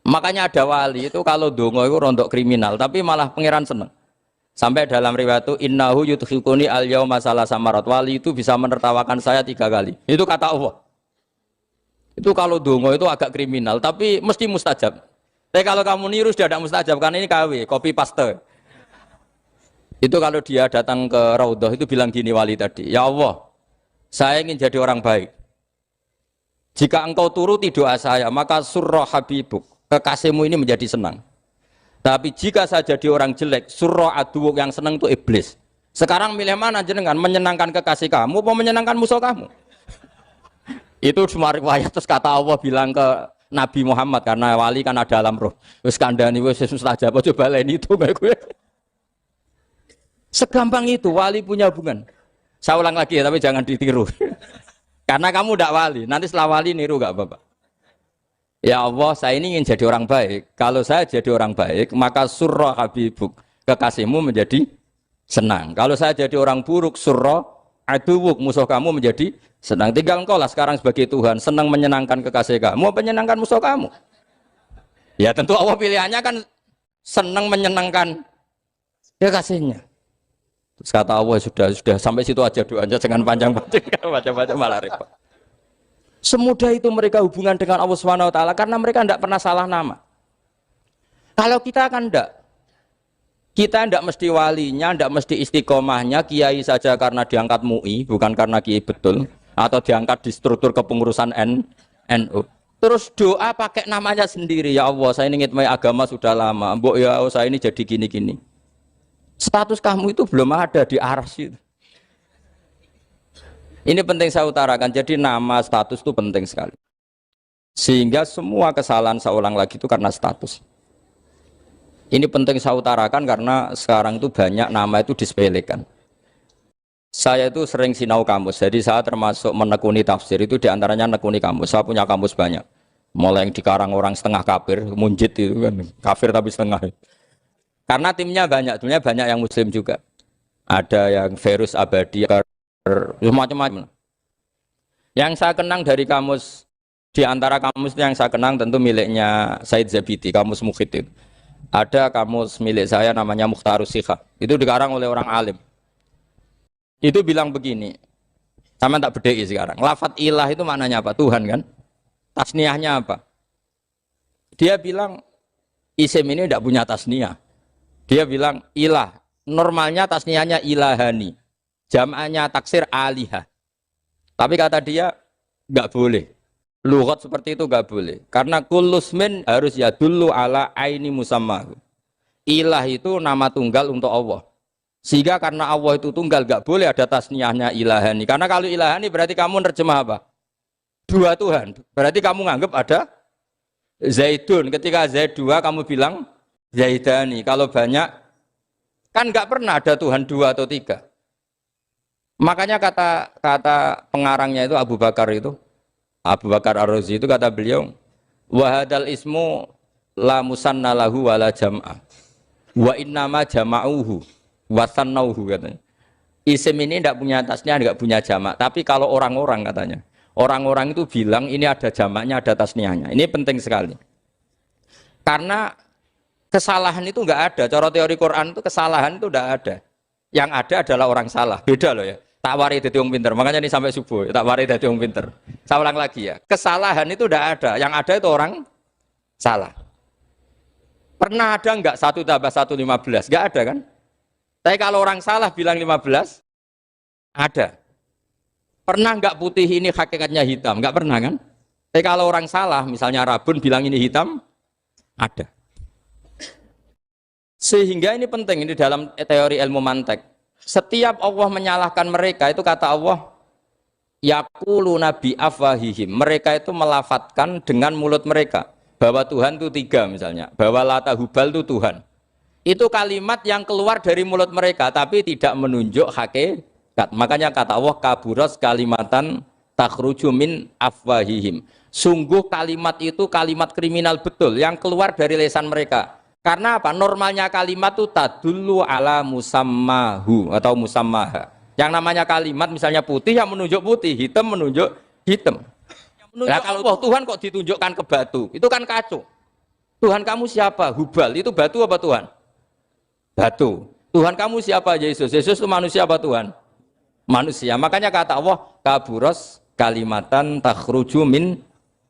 Makanya ada wali itu kalau dongo itu rontok kriminal, tapi malah pangeran seneng. Sampai dalam riwayat itu innahu yudkhikuni al-yauma salasa marat. Wali itu bisa menertawakan saya 3 kali. Itu kata Allah. Itu kalau dongo itu agak kriminal, tapi mesti mustajab. Tapi kalau kamu niru sudah tidak mustajab, karena ini KW, copy paste. Itu kalau dia datang ke Raudhah itu bilang gini wali tadi, ya Allah, saya ingin jadi orang baik. Jika engkau turuti doa saya, maka surra habibuk, kekasihmu ini menjadi senang. Tapi jika saya jadi orang jelek, surah aduwuk yang senang itu iblis. Sekarang milih mana jenengan? Menyenangkan kekasih kamu apa menyenangkan musuh kamu? Itu cuma riwayat terus kata Allah bilang ke Nabi Muhammad karena wali kan ada alam roh. Wis kandhani wis mustajab coba lain itu kayak gue. Segampang itu wali punya hubungan. Saya ulang lagi ya tapi jangan ditiru. Karena kamu tidak wali, nanti setelah wali niru gak apa-apa. Ya Allah, saya ini ingin jadi orang baik. Kalau saya jadi orang baik, maka surra habibuk, kekasihmu menjadi senang. Kalau saya jadi orang buruk, surra aduwuk, musuh kamu menjadi senang. Tinggal engkau lah sekarang sebagai Tuhan, senang menyenangkan kekasih kamu, menyenangkan musuh kamu. Ya tentu Allah pilihannya kan senang menyenangkan kekasihnya. Terus kata Allah sudah sampai situ aja doanya, jangan panjang-panjang, baca-baca malah repot. Semudah itu mereka hubungan dengan Allah SWT karena mereka tidak pernah salah nama. Kalau kita kan tidak. Kita tidak mesti walinya, tidak mesti istiqomahnya, kiai saja karena diangkat MUI, bukan karena kiai betul, atau diangkat di struktur kepengurusan NU. Terus doa pakai namanya sendiri, ya Allah saya ini ngitmai agama sudah lama, mbok ya Allah saya ini jadi gini-gini. Status kamu itu belum ada di arsy. Ini penting saya utarakan, jadi nama status itu penting sekali. Sehingga semua kesalahan saya ulang lagi itu karena status. Ini penting saya utarakan karena sekarang itu banyak nama itu disepelekan. Saya itu sering sinau kamus, jadi saya termasuk menekuni tafsir itu diantaranya menekuni kamus. Saya punya kamus banyak, mulai yang dikarang orang setengah kafir, munjid itu kan, kafir tapi setengah. Karena timnya banyak yang muslim juga. Ada yang virus abadi, macam-macam. Yang saya kenang dari kamus, di antara kamus yang saya kenang tentu miliknya Said Zabidi, kamus Mukhid itu. Ada kamus milik saya namanya Mukhtarus Sikhah. Itu dikarang oleh orang alim. Itu bilang begini. Sama tak bedai sekarang. Lafat ilah itu maknanya apa? Tuhan kan? Tasniahnya apa? Dia bilang isim ini tidak punya tasniah. Dia bilang ilah. Normalnya tasniahnya ilahani. Jam'anya taksir alihah. Tapi kata dia nggak boleh. Lughat seperti itu gak boleh. Karena kullusmin harus ya dulu ala aini musammahu. Ilah itu nama tunggal untuk Allah. Sehingga karena Allah itu tunggal gak boleh ada tasniahnya ilahani. Karena kalau ilahani berarti kamu nerjemah apa? Dua Tuhan. Berarti kamu nganggap ada Zaidun. Ketika Zaid dua kamu bilang Zaidani. Kalau banyak kan gak pernah ada Tuhan dua atau tiga. Makanya kata pengarangnya itu Abu Bakar Ar-Razi itu kata beliau, wahadal ismu la musanna lahu wala jam'a wa innama jama'uhu wa sannauhu katanya. Isim ini tidak punya tasniah, tidak punya jamak. Tapi kalau orang-orang katanya, orang-orang itu bilang ini ada jamaknya, ada tasniahnya. Ini penting sekali. Karena kesalahan itu enggak ada. Cara teori Quran itu kesalahan itu enggak ada. Yang ada adalah orang salah. Beda loh ya. Tak wari dadi wong pinter. Makanya ini sampai subuh, tak wari dadi wong pinter. Saya ulang lagi ya. Kesalahan itu tidak ada. Yang ada itu orang salah. Pernah ada enggak 1 tambah 1 15? Enggak ada kan? Tapi kalau orang salah bilang 15, ada. Pernah enggak putih ini hakikatnya hitam? Enggak pernah kan? Tapi kalau orang salah, misalnya Rabun bilang ini hitam, ada. Sehingga ini penting, ini dalam teori ilmu mantek. Setiap Allah menyalahkan mereka itu kata Allah yaquluna bi afwahihim. Mereka itu melafatkan dengan mulut mereka bahwa Tuhan itu tiga misalnya, bahwa Lata Hubal itu Tuhan. Itu kalimat yang keluar dari mulut mereka tapi tidak menunjuk hakikat. Makanya kata Allah kaburas kalimatan takhruju min afwahihim. Sungguh kalimat itu kalimat kriminal betul yang keluar dari lisan mereka. Karena apa? Normalnya kalimat itu tadullu ala musammahu atau musammaha. Yang namanya kalimat misalnya putih yang menunjuk putih, hitam menunjuk hitam. Nah, kalau Tuhan kok ditunjukkan ke batu, itu kan kacau. Tuhan kamu siapa? Hubal, itu batu apa Tuhan? Batu. Tuhan kamu siapa? Yesus. Yesus itu manusia apa Tuhan? Manusia. Makanya kata Allah, kaburos kalimatan takhruju min,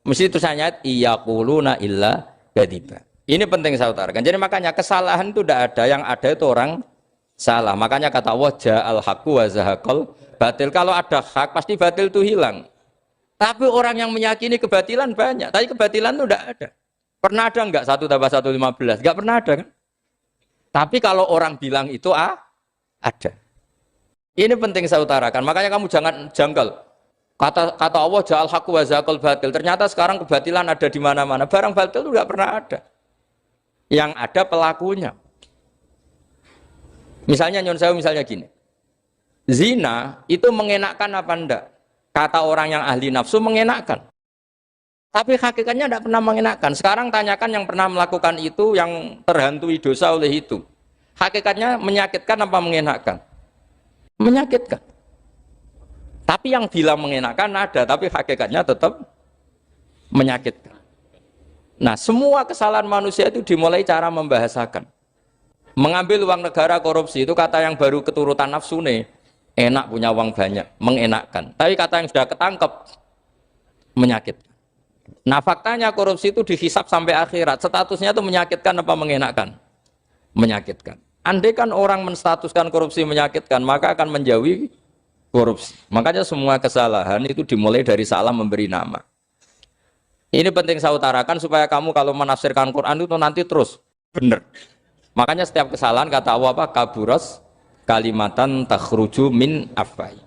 mesti itu ayat iyaquluna illa kadiba. Ini penting saya utarakan. Jadi makanya kesalahan itu tidak ada, yang ada itu orang salah. Makanya kata Allah ja'al haqqu wa zahaqal batil. Kalau ada hak pasti batil itu hilang. Tapi orang yang meyakini kebatilan banyak, tapi kebatilan itu tidak ada. Pernah ada enggak 1 tambah 1 15? Enggak pernah ada kan? Tapi kalau orang bilang itu ada. Ini penting saya utarakan. Makanya kamu jangan janggal. Kata Allah ja'al haqqu wa zaqal batil. Ternyata sekarang kebatilan ada di mana-mana. Barang batil itu enggak pernah ada. Yang ada pelakunya. Misalnya nyon sewu misalnya gini. Zina itu mengenakkan apa enggak? Kata orang yang ahli nafsu mengenakkan. Tapi hakikatnya tidak pernah mengenakkan. Sekarang tanyakan yang pernah melakukan itu, yang terhantui dosa oleh itu. Hakikatnya menyakitkan apa mengenakkan? Menyakitkan. Tapi yang bilang mengenakkan ada, tapi hakikatnya tetap menyakitkan. Nah, semua kesalahan manusia itu dimulai cara membahasakan. Mengambil uang negara korupsi itu kata yang baru keturutan nafsu nih. Enak punya uang banyak, mengenakkan. Tapi kata yang sudah ketangkep, menyakitkan. Nah faktanya korupsi itu dihisap sampai akhirat. Statusnya itu menyakitkan apa mengenakkan? Menyakitkan. Andai kan orang menstatuskan korupsi menyakitkan, maka akan menjauhi korupsi. Makanya semua kesalahan itu dimulai dari salah memberi nama. Ini penting saya utarakan supaya kamu kalau menafsirkan Quran itu nanti terus benar. Makanya setiap kesalahan kata Allah apa? Kaburas kalimatan takhruju min afwai.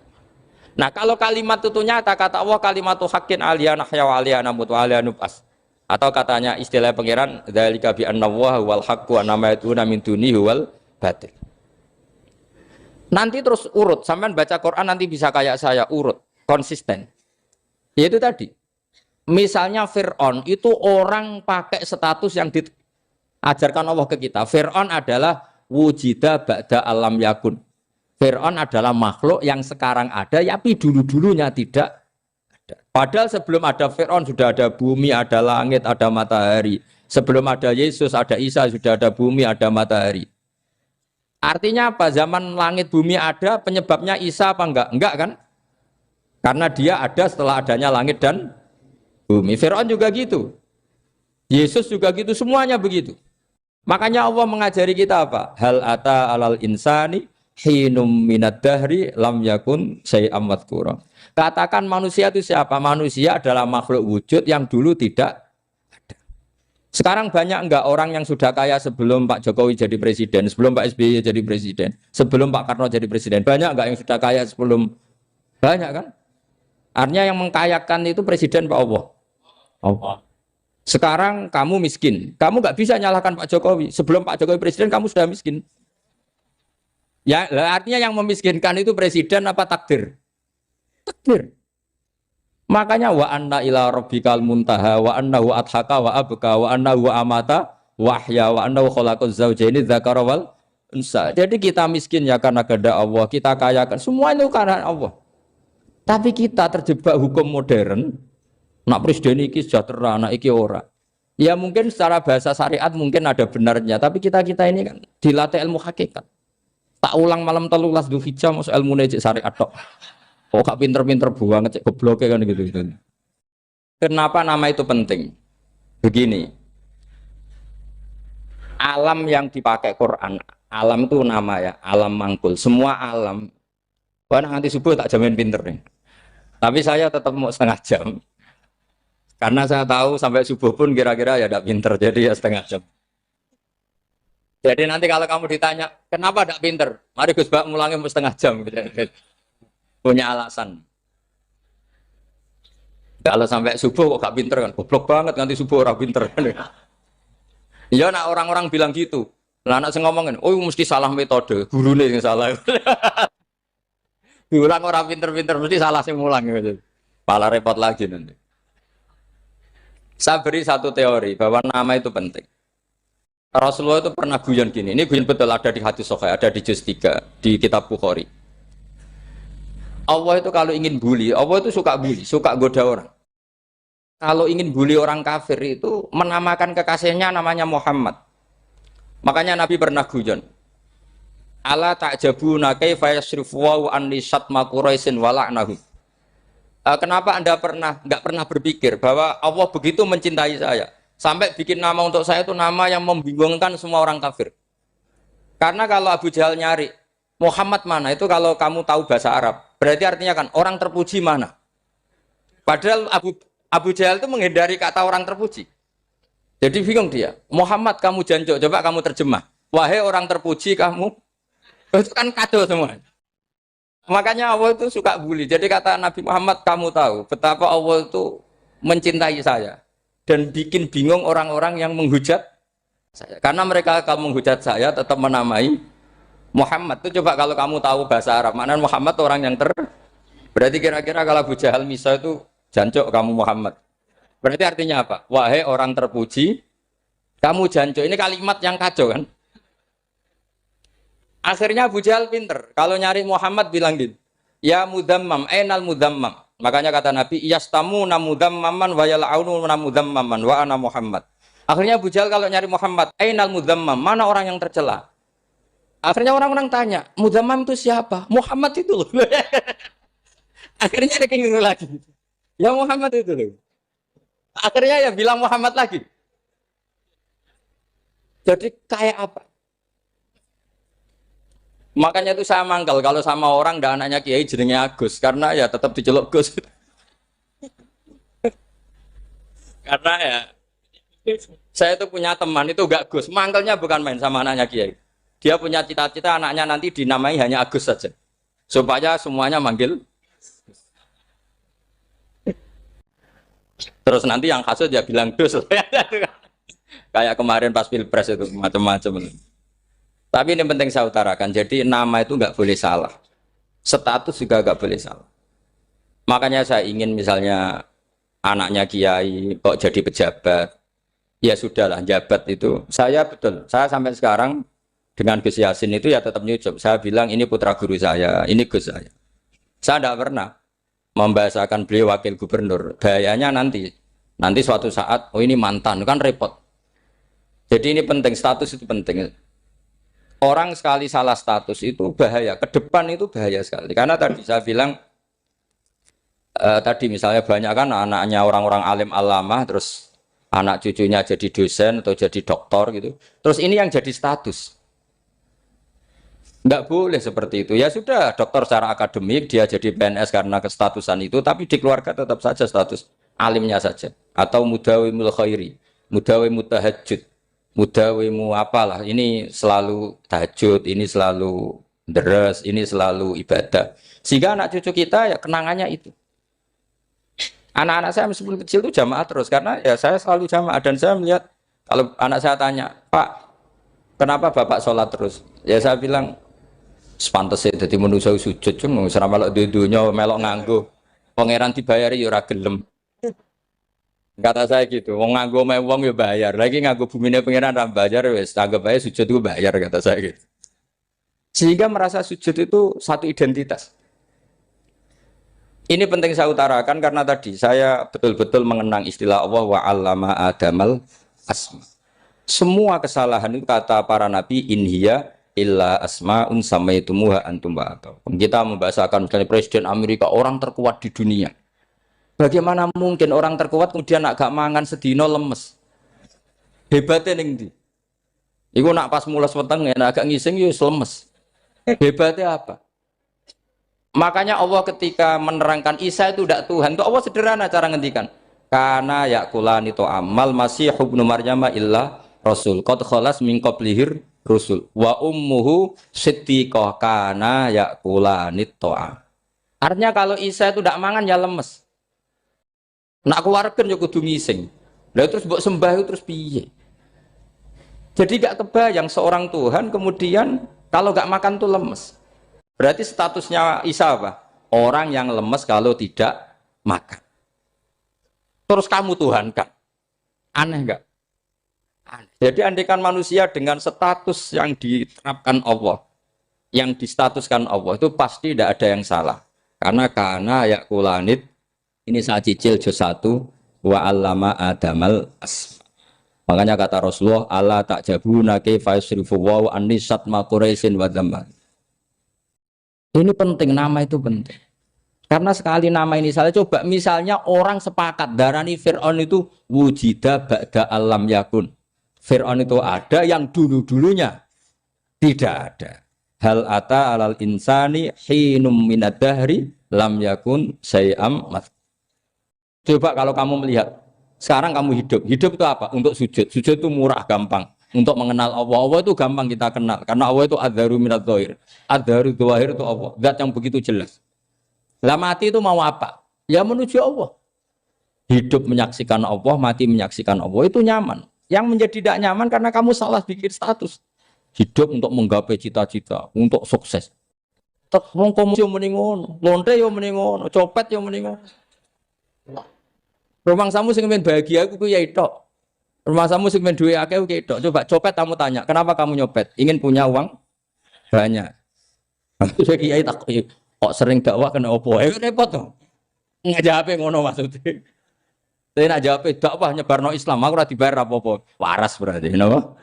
Nah kalau kalimat itu nyata kata Allah kalimatu haqqin aliyana nahya wa aliyana mut wa aliyana nub'as. Atau katanya istilah pangeran dzalika bi anna Allaha wal haqqu wa nama yatuna min dunihi wal batil. Nanti terus urut, sampean baca Quran nanti bisa kayak saya urut, konsisten. Yaitu tadi. Misalnya Fir'aun itu orang pakai status yang diajarkan Allah ke kita. Fir'aun adalah wujida ba'da alam yakun. Fir'aun adalah makhluk yang sekarang ada, tapi dulu-dulunya tidak ada. Padahal sebelum ada Fir'aun sudah ada bumi, ada langit, ada matahari. Sebelum ada Yesus, ada Isa, sudah ada bumi, ada matahari. Artinya apa? Zaman langit bumi ada, penyebabnya Isa apa enggak? Enggak kan? Karena dia ada setelah adanya langit dan bumi. Fir'aun juga gitu. Yesus juga gitu, semuanya begitu. Makanya Allah mengajari kita apa? Hal ata alal insani hinum minad dahri lam yakun syai'am madhkura. Katakan manusia itu siapa? Manusia adalah makhluk wujud yang dulu tidak ada. Sekarang banyak enggak orang yang sudah kaya sebelum Pak Jokowi jadi presiden, sebelum Pak SBY jadi presiden, sebelum Pak Karno jadi presiden? Banyak enggak yang sudah kaya sebelum? Banyak kan? Artinya yang mengkayakan itu presiden Pak Allah. Allah. Sekarang kamu miskin, kamu nggak bisa nyalahkan Pak Jokowi. Sebelum Pak Jokowi presiden, kamu sudah miskin. Ya, artinya yang memiskinkan itu presiden apa takdir? Takdir. Makanya wa anna ila rabbikal muntaha wa annahu adhaka wa abka wa annahu amata wa ahya wa annahu khalaqaz zawjaini dzakara wal unsa. Jadi kita miskin ya karena kehendak Allah, kita kaya kan semua itu karena Allah. Tapi kita terjebak hukum modern. Nak presiden iki sejahtera, nak iki ora. Ya mungkin secara bahasa syariat mungkin ada benarnya, tapi kita ini kan dilatih ilmu hakikat. Tak ulang malam 13 Dzulhijjah masuk ilmu cek syariat tok. Kok gak pinter-pinter banget cek goblok kan gitu. Kenapa nama itu penting? Begini. Alam yang dipakai Quran, alam itu nama ya, alam mangkul. Semua alam. Wah nanti subuh tak jamin pinter nih. Tapi saya tetap mau setengah jam. Karena saya tahu sampai subuh pun kira-kira ya tidak pinter, jadi ya setengah jam. Jadi nanti kalau kamu ditanya, kenapa tidak pinter? Mari Gus Bak mulangnya setengah jam. Punya alasan. Kalau sampai subuh kok gak pinter kan? Goblok banget nanti subuh orang pinter. Iya nak orang-orang bilang gitu. Lah anak saya ngomongin, oh mesti salah metode, gurune yang salah. Diulang orang pinter-pinter mesti salah sing mulang gitu. Pala repot lagi nanti. Saya beri satu teori bahwa nama itu penting. Rasulullah itu pernah guyon gini. Ini guyon betul ada di hadis Sahih, ada di juz 3 di kitab Bukhari. Allah itu kalau ingin bully, Allah itu suka bully, suka goda orang. Kalau ingin bully orang kafir itu menamakan kekasihnya namanya Muhammad. Makanya Nabi pernah guyon. Ala ta'jabuna kaifa yasrifu wa anni syatma Quraisyin wa la'nahu. Kenapa Anda nggak pernah berpikir bahwa Allah begitu mencintai saya sampai bikin nama untuk saya itu nama yang membingungkan semua orang kafir? Karena kalau Abu Jahal nyari Muhammad mana itu kalau kamu tahu bahasa Arab berarti artinya kan orang terpuji mana? Padahal Abu Jahal itu menghindari kata orang terpuji. Jadi bingung dia. Muhammad kamu jancuk, coba kamu terjemah. Wahai orang terpuji kamu, itu kan kado semua. Makanya Allah itu suka bully. Jadi kata Nabi Muhammad, kamu tahu betapa Allah itu mencintai saya dan bikin bingung orang-orang yang menghujat saya. Karena mereka kalau menghujat saya tetap menamai Muhammad. Itu coba kalau kamu tahu bahasa Arab, maknanya Muhammad orang yang berarti kira-kira kalau Abu Jahal Misa itu jancuk kamu Muhammad. Berarti artinya apa? Wahai orang terpuji, kamu jancuk. Ini kalimat yang kacau kan? Akhirnya Abu Jahal pinter. Kalau nyari Muhammad bilang gitu. Ya mudammam, ainal mudammam. Makanya kata Nabi, yastamu namudammaman wa yal'aunu namudammaman wa ana Muhammad. Akhirnya Abu Jahal kalau nyari Muhammad, ainal mudammam, mana orang yang tercela? Akhirnya orang-orang tanya, mudammam itu siapa? Muhammad itu loh. Akhirnya dia keinget lagi. Ya Muhammad itu loh. Akhirnya ya bilang Muhammad lagi. Jadi kayak apa? Makanya itu saya mangkal kalau sama orang dan anaknya Kiai jenenge Agus karena ya tetap diceluk Gus. Karena ya saya itu punya teman itu gak Gus, mangkalnya bukan main sama anaknya Kiai. Dia punya cita-cita anaknya nanti dinamai hanya Agus saja. Supaya semuanya manggil. Terus nanti yang kasut ya bilang Gus. Kayak kemarin pas Pilpres itu macam-macam. Tapi ini penting saya utarakan, jadi nama itu nggak boleh salah, status juga nggak boleh salah. Makanya saya ingin misalnya anaknya Kiai kok jadi pejabat, ya sudahlah jabat itu. Saya betul, saya sampai sekarang dengan Gus Yasin itu ya tetap nyucup. Saya bilang ini putra guru saya, ini Gus saya. Saya tidak pernah membahasakan beliau wakil gubernur. Bahayanya nanti suatu saat, oh ini mantan, kan repot. Jadi ini penting, status itu penting. Orang sekali salah status itu bahaya, ke depan itu bahaya sekali. Karena tadi saya bilang, tadi misalnya banyak kan anaknya orang-orang alim alamah, terus anak cucunya jadi dosen atau jadi doktor gitu. Terus ini yang jadi status. Nggak boleh seperti itu. Ya sudah, dokter secara akademik, dia jadi PNS karena kestatusan itu, tapi di keluarga tetap saja status alimnya saja. Atau mudawimul khairi, mudawimul tahajud. Mudawimu apalah, ini selalu tahajud, ini selalu deres, ini selalu ibadah. Sehingga anak cucu kita ya kenangannya itu. Anak-anak saya meskipun kecil itu jamaah terus, karena ya saya selalu jamaah. Dan saya melihat, kalau anak saya tanya, Pak, kenapa Bapak sholat terus? Ya saya bilang, sepantasnya jadi manusia sujud, cuma selama melok dudunya, melok nganggo. Pangeran dibayari ya ora gelem. Kata saya gitu, wong nganggo wong ya bayar. Lagi nganggo bumine pengiran ra bayar wis, anggap aja sujud itu bayar kata saya gitu. Sehingga merasa sujud itu satu identitas. Ini penting saya utarakan karena tadi saya betul-betul mengenang istilah Allah wa 'allama Adamal asma. Semua kesalahan itu kata para nabi inhiya illa asmaun samaitumuha antum ba'atau. Kita membahasakan misalnya Presiden Amerika orang terkuat di dunia. Bagaimana mungkin orang terkuat kemudian agak mangan sedino lemes? Hebatnya ning ndi? Iku nak pas mules weteng agak ngising ya lemes. Hebatnya apa? Makanya Allah ketika menerangkan Isa itu tidak Tuhan, itu Allah sederhana cara ngendikan. Karena yakulani to amal masih ibnu Maryam illa rasul. Qad khalas min qablihir rusul. Wa ummuhu siddiqah kana yakulani to'am. Artinya kalau Isa itu tidak mangan ya lemes. Nak keluarkan ya kudu ngising. Lah terus mbok sembah itu terus piye? Jadi gak kebayang seorang Tuhan kemudian kalau gak makan tuh lemes. Berarti statusnya Isa apa? Orang yang lemes kalau tidak makan. Terus kamu Tuhan kan? Aneh gak? Aneh. Jadi andaikan manusia dengan status yang diterapkan Allah, yang distatuskan Allah itu pasti tidak ada yang salah. Karena yakulanit. Ini saya cicil juz 1 wa 'allama Adamal asma. Makanya kata Rasulullah Allah ta'jabuna kaifa yusrifu wa annisat ma quraisin wa dhamma. Ini penting, nama itu penting. Karena sekali nama ini salah, coba misalnya orang sepakat darani Fir'aun itu wujida ba'da alam yakun. Fir'aun itu ada yang dulu-dulunya tidak ada. Hal ata alal insani hinum minad dahri lam yakun sayam mat. Coba kalau kamu melihat, sekarang kamu hidup itu apa? Untuk sujud. Sujud itu murah, gampang. untuk mengenal Allah. Allah itu gampang kita kenal karena Allah itu adzaru minadz dzahir. Adzaru dzahir itu Allah, zat yang begitu jelas. Lah mati itu mau apa? Ya menuju Allah. Hidup menyaksikan Allah, mati menyaksikan Allah itu nyaman. Yang menjadi tidak nyaman karena kamu salah bikin status. Hidup untuk menggapai cita-cita, untuk sukses. Tek wong komunis yo muni ngono, lonte yo muni ngono, copet yo muni ngono. Rumangsamu sing men bahagia iku ya tok. Rumangsamu sing men duwe akeh ku tok. Coba copet kamu tanya, kenapa kamu nyopet? Ingin punya uang banyak. Terus kiai tak kok sering dakwah kena opo? Repot to. Ngajape ngono maksudnya. Saya nak jawab dakwah nyebarno Islam, aku ora dibayar apa-apa. Waras berarti, napa?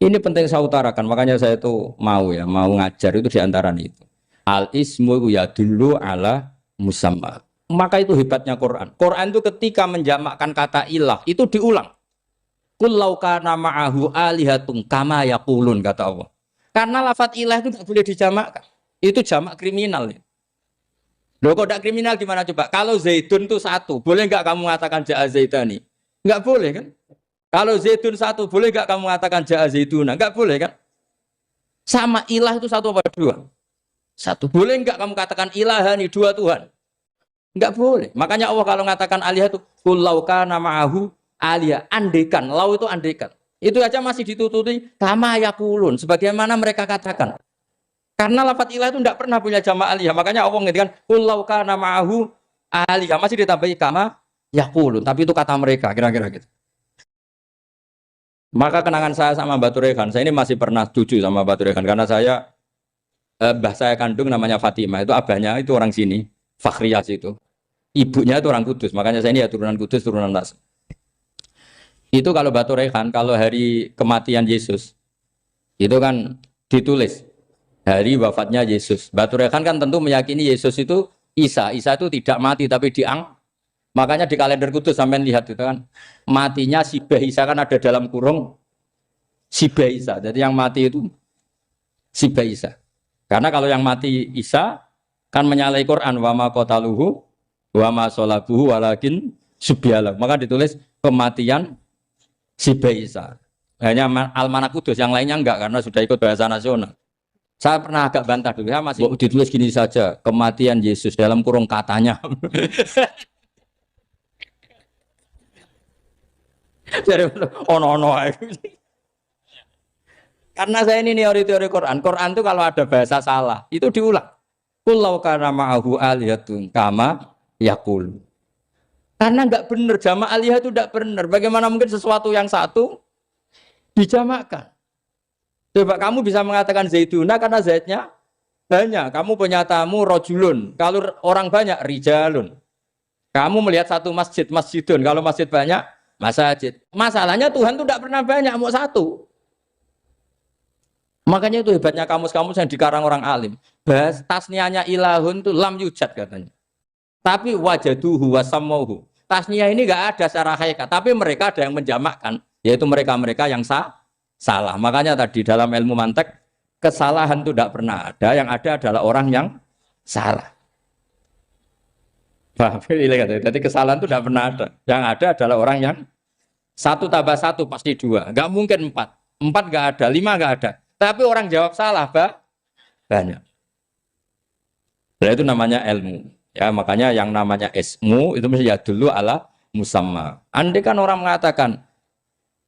Ini penting saya utarakan, makanya saya itu mau ngajar itu diantara itu. Al ismu ya dulu ala musamma. Maka itu hebatnya Quran. Quran itu ketika menjamakkan kata ilah itu diulang. Qul law kana ma'ahu alihatun kama yaqulun kata Allah. Karena lafaz ilah itu tidak boleh dijamakkan. Itu jamak kriminal. Loh kok tidak kriminal gimana coba? Kalau Zaidun itu satu, boleh enggak kamu mengatakan ja'a Zaidani? Enggak boleh kan? Kalau Zaidun satu, boleh enggak kamu mengatakan ja'a Zaiduna? Enggak boleh kan? Sama ilah itu satu apa dua? Satu. Boleh enggak kamu katakan ilahani, dua Tuhan? Enggak boleh. Makanya Allah kalau mengatakan alihah itu qul law kana ma'ahu alihah, andekan. Lau itu andekan. Itu aja masih ditututi kama yaqulun, sebagaimana mereka katakan. Karena lafaz ilah itu tidak pernah punya jamak alihah. Makanya Allah ngendikan qul law kana ma'ahu alihah, masih ditambahi kama yaqulun, tapi itu kata mereka kira-kira gitu. Maka kenangan saya sama Mbak Turekan, saya ini masih pernah setuju sama Mbak Turekan karena saya mbah saya kandung namanya Fatimah, itu abahnya itu orang sini, Fakhriyas itu. Ibunya itu orang Kudus, makanya saya ini ya turunan Kudus, turunan Nas. Itu kalau Mbak Turekan, kalau hari kematian Yesus, itu kan ditulis hari wafatnya Yesus. Mbak Turekan kan tentu meyakini Yesus itu Isa itu tidak mati tapi makanya di kalender Kudus sampai lihat itu kan matinya Sibah Isa kan ada dalam kurung Sibah Isa. Jadi yang mati itu Sibah Isa. Karena kalau yang mati Isa kan menyalahi Quran wa ma qataluhu wa ma salabuhu walakin subyalah. Maka ditulis kematian Sibah Isa. Hanya Almanak Kudus, yang lainnya enggak karena sudah ikut bahasa nasional. Saya pernah agak bantah dulu ya masih ditulis gini saja, kematian Yesus dalam kurung katanya. Jadi ono. Karena saya ini teori Quran. Quran itu kalau ada bahasa salah, itu diulang. Qul law kana ma'ahu alihatun kama yaqul. Karena enggak benar, jamak alihah itu enggak benar. Bagaimana mungkin sesuatu yang satu dijamakkan? Coba kamu bisa mengatakan Zaiduna karena Zaidnya banyak. Kamu punya tamu rojulun. Kalau orang banyak rijalun. Kamu melihat satu masjid, masjidun. Kalau masjid banyak masjid. Masalahnya Tuhan itu tidak pernah banyak, mau satu. Makanya itu hebatnya kamus-kamus yang dikarang orang alim. Bahas tasniahnya ilahun itu lam yujad katanya. Tapi wajaduhu wasamauhu. Tasniah ini enggak ada secara hakikat, tapi mereka ada yang menjamakkan, yaitu mereka-mereka yang salah. Makanya tadi dalam ilmu mantek kesalahan itu tidak pernah ada, yang ada adalah orang yang salah. Jadi kesalahan itu tidak pernah ada. Yang ada adalah orang yang satu tambah satu pasti dua. Enggak mungkin empat. Empat enggak ada, lima enggak ada. Tapi orang jawab salah, banyak. Nah, itu namanya ilmu. Ya, makanya yang namanya ismu itu mesti ya dulu ala musamma. Andai kan orang mengatakan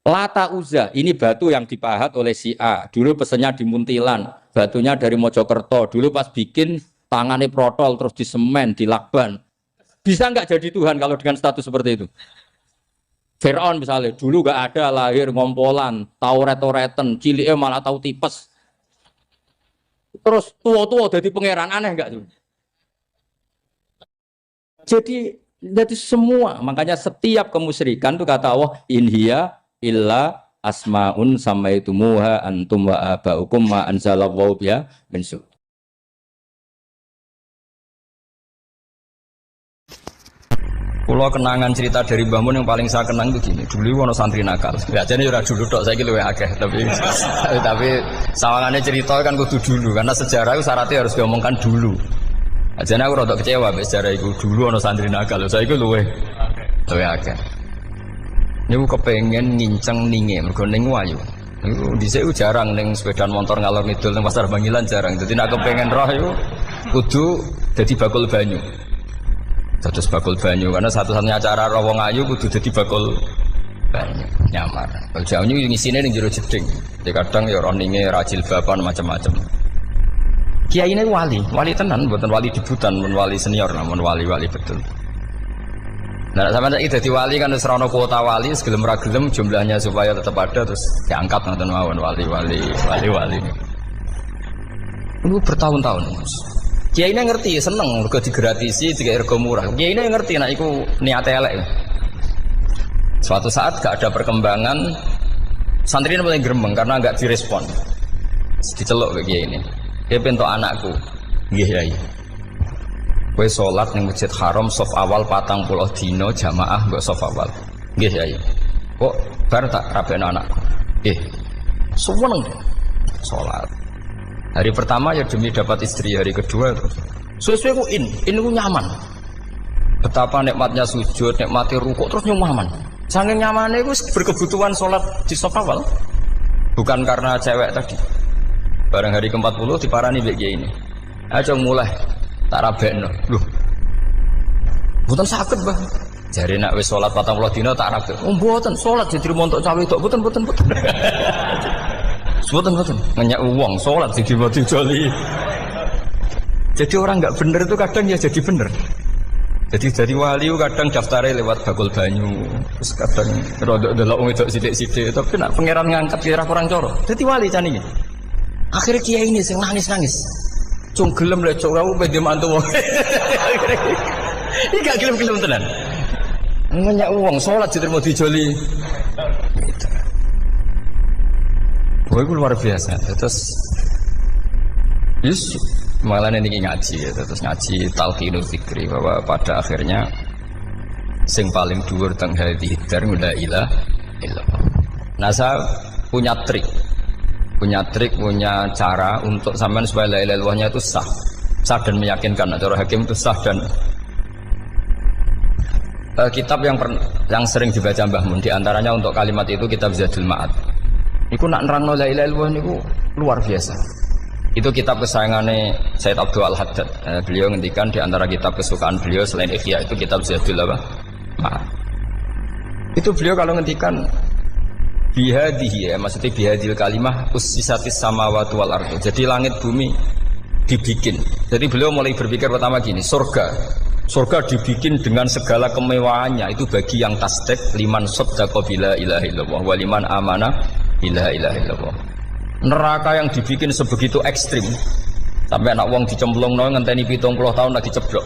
Lata Uzza, ini batu yang dipahat oleh si A. Dulu pesennya di Muntilan, batunya dari Mojokerto. Dulu pas bikin tangannya protol terus disemen, dilakban. Bisa nggak jadi Tuhan kalau dengan status seperti itu? Fir'aun misalnya, dulu nggak ada, lahir ngompolan, tahu retoreten, ciliknya malah tahu tipes. Terus tua-tua jadi pangeran, aneh nggak tuh? Jadi semua, makanya setiap kemusyrikan itu kata Allah, inhiya illa asmaun samaitumuha antum wa abaukum ma anzalallahu biha min su. Pulau kenangan cerita dari Mbah Mun yang paling saya kenang itu gini. Dulu ono santri nakal. Ya jadi ora dulu tok saiki luwih akeh, tapi sawangane cerita kan kudu dulu karena sejarah itu syaratnya harus diomongkan dulu. Ajane aku rada kecewa mbek sejarah iku. Dulu ono santri nakal, saiki luwih akeh. Niku kepengen nginceng ninge mergo ning wayu. Niku dhisik jarang ning sepeda motor ngalor ngidul ning pasar Bangilan jarang. Dadi nek kepengen roh iku kudu dadi bakul banyu. Dados bakul banyu karena satu-satunya cara roh wong ayu kudu dadi bakul banyu nyamar. Bakul banyu ngisine ning jero jeding. Jadi kadang ya roh ninge rajil bapan macam-macam. Kiai ini wali tenan, bukan wali debutan, bukan wali senior, namun wali betul. Nah, sama itu jadi wali kan serono kuota wali, segelem ragelem jumlahnya supaya tetap ada terus diangkat nonton mawon wali. Ini bertahun-tahun. Kiai ini ngerti, seneng, mergo digratisi, juga ergo murah. Kiai ini ngerti, nah itu niat elek. Suatu saat gak ada perkembangan, santri ini mulai gerembeng karena gak direspon. Diceluk ke kiai ini. Dia pentok anakku, nggih yai. Kowe salat ning Masjid Haram saf awal 40 dina jamaah mbok saf awal. Nggih yai. Kok bar tak rabekno anakku. Nggih. Seneng salat. Hari pertama ya demi dapat istri, hari kedua terus. Sesuai ku ku nyaman. Betapa nikmatnya sujud, nikmati rukuk terus nyaman. Saking nyamane iku berkebutuhan salat di saf awal. Bukan karena cewek tadi. Barang hari ke-40 diparani mbek kiai ini. Aja mulai tak rabekno. Lho. Mboten saged, Mbah. Jare nek wis salat 40 dina tak rabek. Oh, mboten salat jadi montok cawe tok. Mboten. Mboten. Ngenyak wong salat jadi mau dijoli. Jadi orang enggak bener itu kadang ya jadi bener. Jadi dari wali kadang daftarnya lewat bakul banyu. Terus kadang rodok delok wong wedok sithik-sithik, tapi nek pangeran ngangkat kira kurang coro. Dadi wali jane iki. Akhirnya kiai ini sing nangis. Cung gelem lek cok aku pede mantu wong. Iki gak gelem-gelem tenan. Ngenyak wong salat diterima dijoli. Boy ku luar biasa. Terus malah ini ngaji ya. Terus ngaji talqinul fikri bahwa pada akhirnya sing paling dhuwur teng hati dar la ilaha illallah. Nah, saya punya trik, punya cara untuk sampean supaya la ilaha illallahnya itu sah dan meyakinkan. Cara hakim itu sah dan kitab yang sering dibaca Mbah Mun diantaranya untuk kalimat itu kitab Zadul Ma'ad. Iku nak nerangno la ilaha illallah niku luar biasa. Itu kitab kesayangannya Sayyid Abdul Al-Haddad. Beliau ngendikan diantara kitab kesukaan beliau selain Ihya itu kitab Zadul Ma'ad. Itu beliau kalau ngendikan bihadihi ya, maksudnya bihadil kalimah ussisatis samawati wal ardu. Jadi langit bumi dibikin. Jadi beliau mulai berpikir pertama gini, surga dibikin dengan segala kemewahannya itu bagi yang tasdik liman saddaqa bila ilaha illallah wa liman amana bila ilaha illallah. Neraka yang dibikin sebegitu ekstrim sampai anak wong dicemplungno ngenteni 70 tahun lagi ceblok.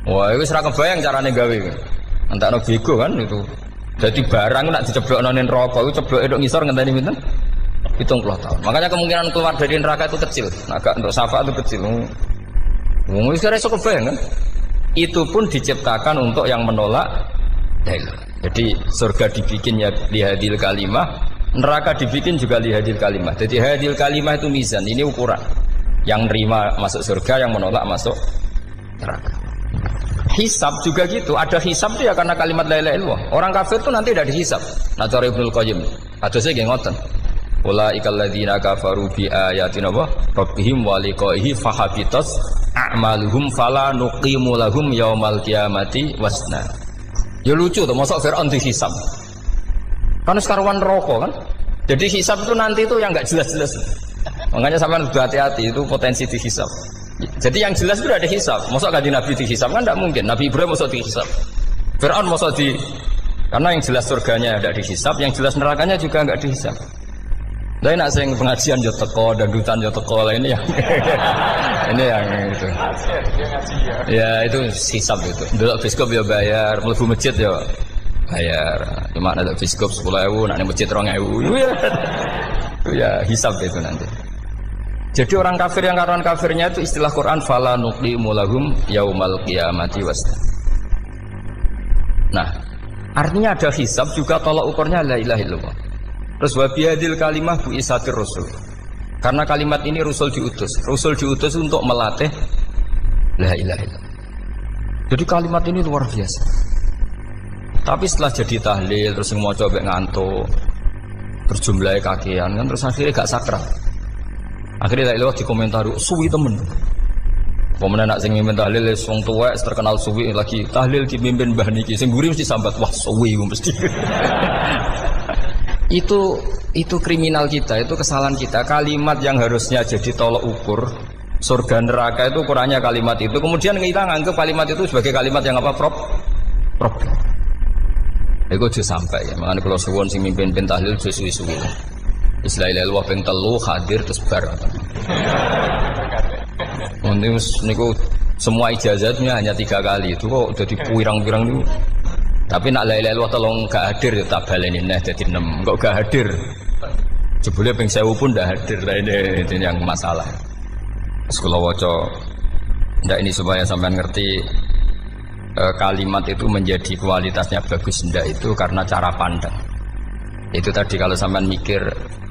Wah, itu ora kebayang carane gawe. Entakno bego kan itu. Jadi barang nak diceblokno ning neraka iku cebloke tok ngisor ngenteni pinten? 70 tahun. Makanya kemungkinan keluar dari neraka itu kecil. Nah, agak untuk syafaat itu kecil. Wong wis ora iso kebayang kan? Itu pun diciptakan untuk yang menolak dalil. Jadi surga dibikin ya lihadil kalimah, neraka dibikin juga lihadil kalimah. Jadi hadil kalimah itu mizan, ini ukuran. Yang nerima masuk surga, yang menolak masuk neraka. Hisab juga gitu, ada hisab itu ya karena kalimat la ilaha illallah. Orang kafir itu nanti tidak dihisab. Nah, cara Ibnul Qayyim, hadisnya nggih ngoten. Ulaikal ladzina kafaru bi ayatina wa rabbihim wa liqaihi fahabitat a'maluhum fala nuqimu lahum yaumal qiyamati wasna. Ya lucu tuh, masa Fir'aun dihisab. Kan sekarang rokok kan. Jadi hisab itu nanti itu yang enggak jelas-jelas. Makanya sampean udah hati-hati, itu potensi dihisab. Jadi yang jelas itu ada hisab. Masa kanjeng Nabi dihisab kan enggak mungkin. Nabi Ibrahim masa dihisab. Fir'aun masa karena yang jelas surganya enggak dihisab, yang jelas nerakanya juga enggak dihisab. Lain nak sing pengajian yo teko, dangdutan yo teko, ini yang ini yang itu. Ya itu hisab itu. Dulu biskop yo bayar, mlebu masjid yo bayar. Cuma ada biskop 10.000, nak masjid 2.000. Itu ya hisab itu nanti. Jadi orang kafir yang karuan kafirnya itu istilah Quran fala nuqimu lahum yaumal qiyamati wasna. Nah, artinya ada hisab juga tolak ukurnya la ilaha illallah. Terus wabiyadil kalimah bu isatir rusul. Karena kalimat ini rusul diutus untuk melatih la ilaha illallah. Jadi kalimat ini luar biasa. Tapi setelah jadi tahlil terus semua coba ngantuk, terus jumlahnya kakean kan, terus akhirnya gak sakral. Akhirnya la ilaha dikomentari suwi temen. Pemenang nak sing mimpin tahlil wong tuwek terkenal suwi lagi tahlil dipimpin mbah niki sing mburi mesti sambat wah suwi mesti. Itu kriminal kita, itu kesalahan kita. Kalimat yang harusnya jadi tolok ukur surga neraka itu ukurannya kalimat itu. Kemudian kita nganggap kalimat itu sebagai kalimat yang apa? Problem. Iku aja sampai ya. Makanya kalau suwon sing mimpin tahlil suwi-suwi. Istilah ilal ping 3 hadir terus bar. Niku semua ijazahnya hanya 3 kali itu kok jadi pirang-pirang itu. Tapi nak la ilaha illallah tolong gak hadir ya tak baleni neh dadi 6. Kok gak hadir? Jebule ping 1000 pun ndak hadir. Lah ini yang masalah. Sekolah waca ndak ini supaya sampean ngerti kalimat itu menjadi kualitasnya bagus ndak itu karena cara pandang. Itu tadi kalau sampean mikir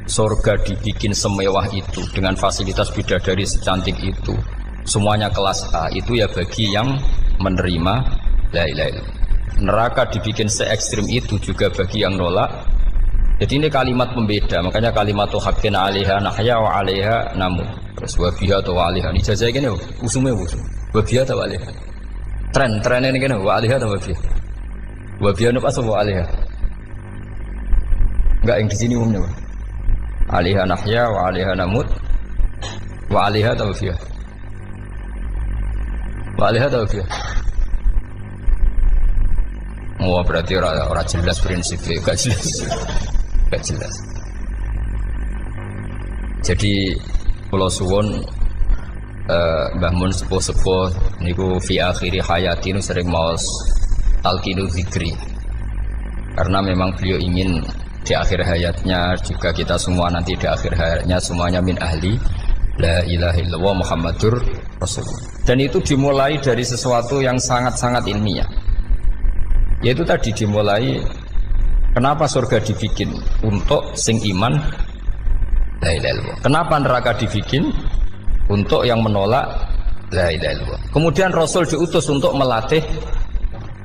surga dibikin semewah itu dengan fasilitas bidadari secantik itu, semuanya kelas A, itu ya bagi yang menerima la ilaha illallah. Neraka dibikin se ekstrim itu juga bagi yang nolak. Jadi ini kalimat pembeda, makanya kalimat haqqin 'alaiha nahya wa 'alaiha namut. Terus wa biha atau wa 'alaiha. Ini jajah gini usume usum. Wa biha atau wa 'alaiha. Tren ini gini wa 'alaiha atau wa biha. Wa biha apa wa 'alaiha? Enggak yang di sini umumnya. 'Alaiha nahya wa 'alaiha namut. Wa 'alaiha atau wa biha. Wa 'alaiha atau wa biha. Oh berarti orang jelas prinsipnya, gak jelas. Jadi pulau suwon Mbah Mun sepuh-sepuh niku fi akhiri hayati nu sering maos talqinu zikri. Karena memang beliau ingin di akhir hayatnya juga kita semua nanti di akhir hayatnya semuanya min ahli la ilaha illallah Muhammadur Rasulullah. Dan itu dimulai dari sesuatu yang sangat-sangat ilmiah. Yaitu tadi dimulai kenapa surga dibikin untuk sing iman la ilaha illallah. Kenapa neraka dibikin untuk yang menolak la ilaha illallah. Kemudian Rasul diutus untuk melatih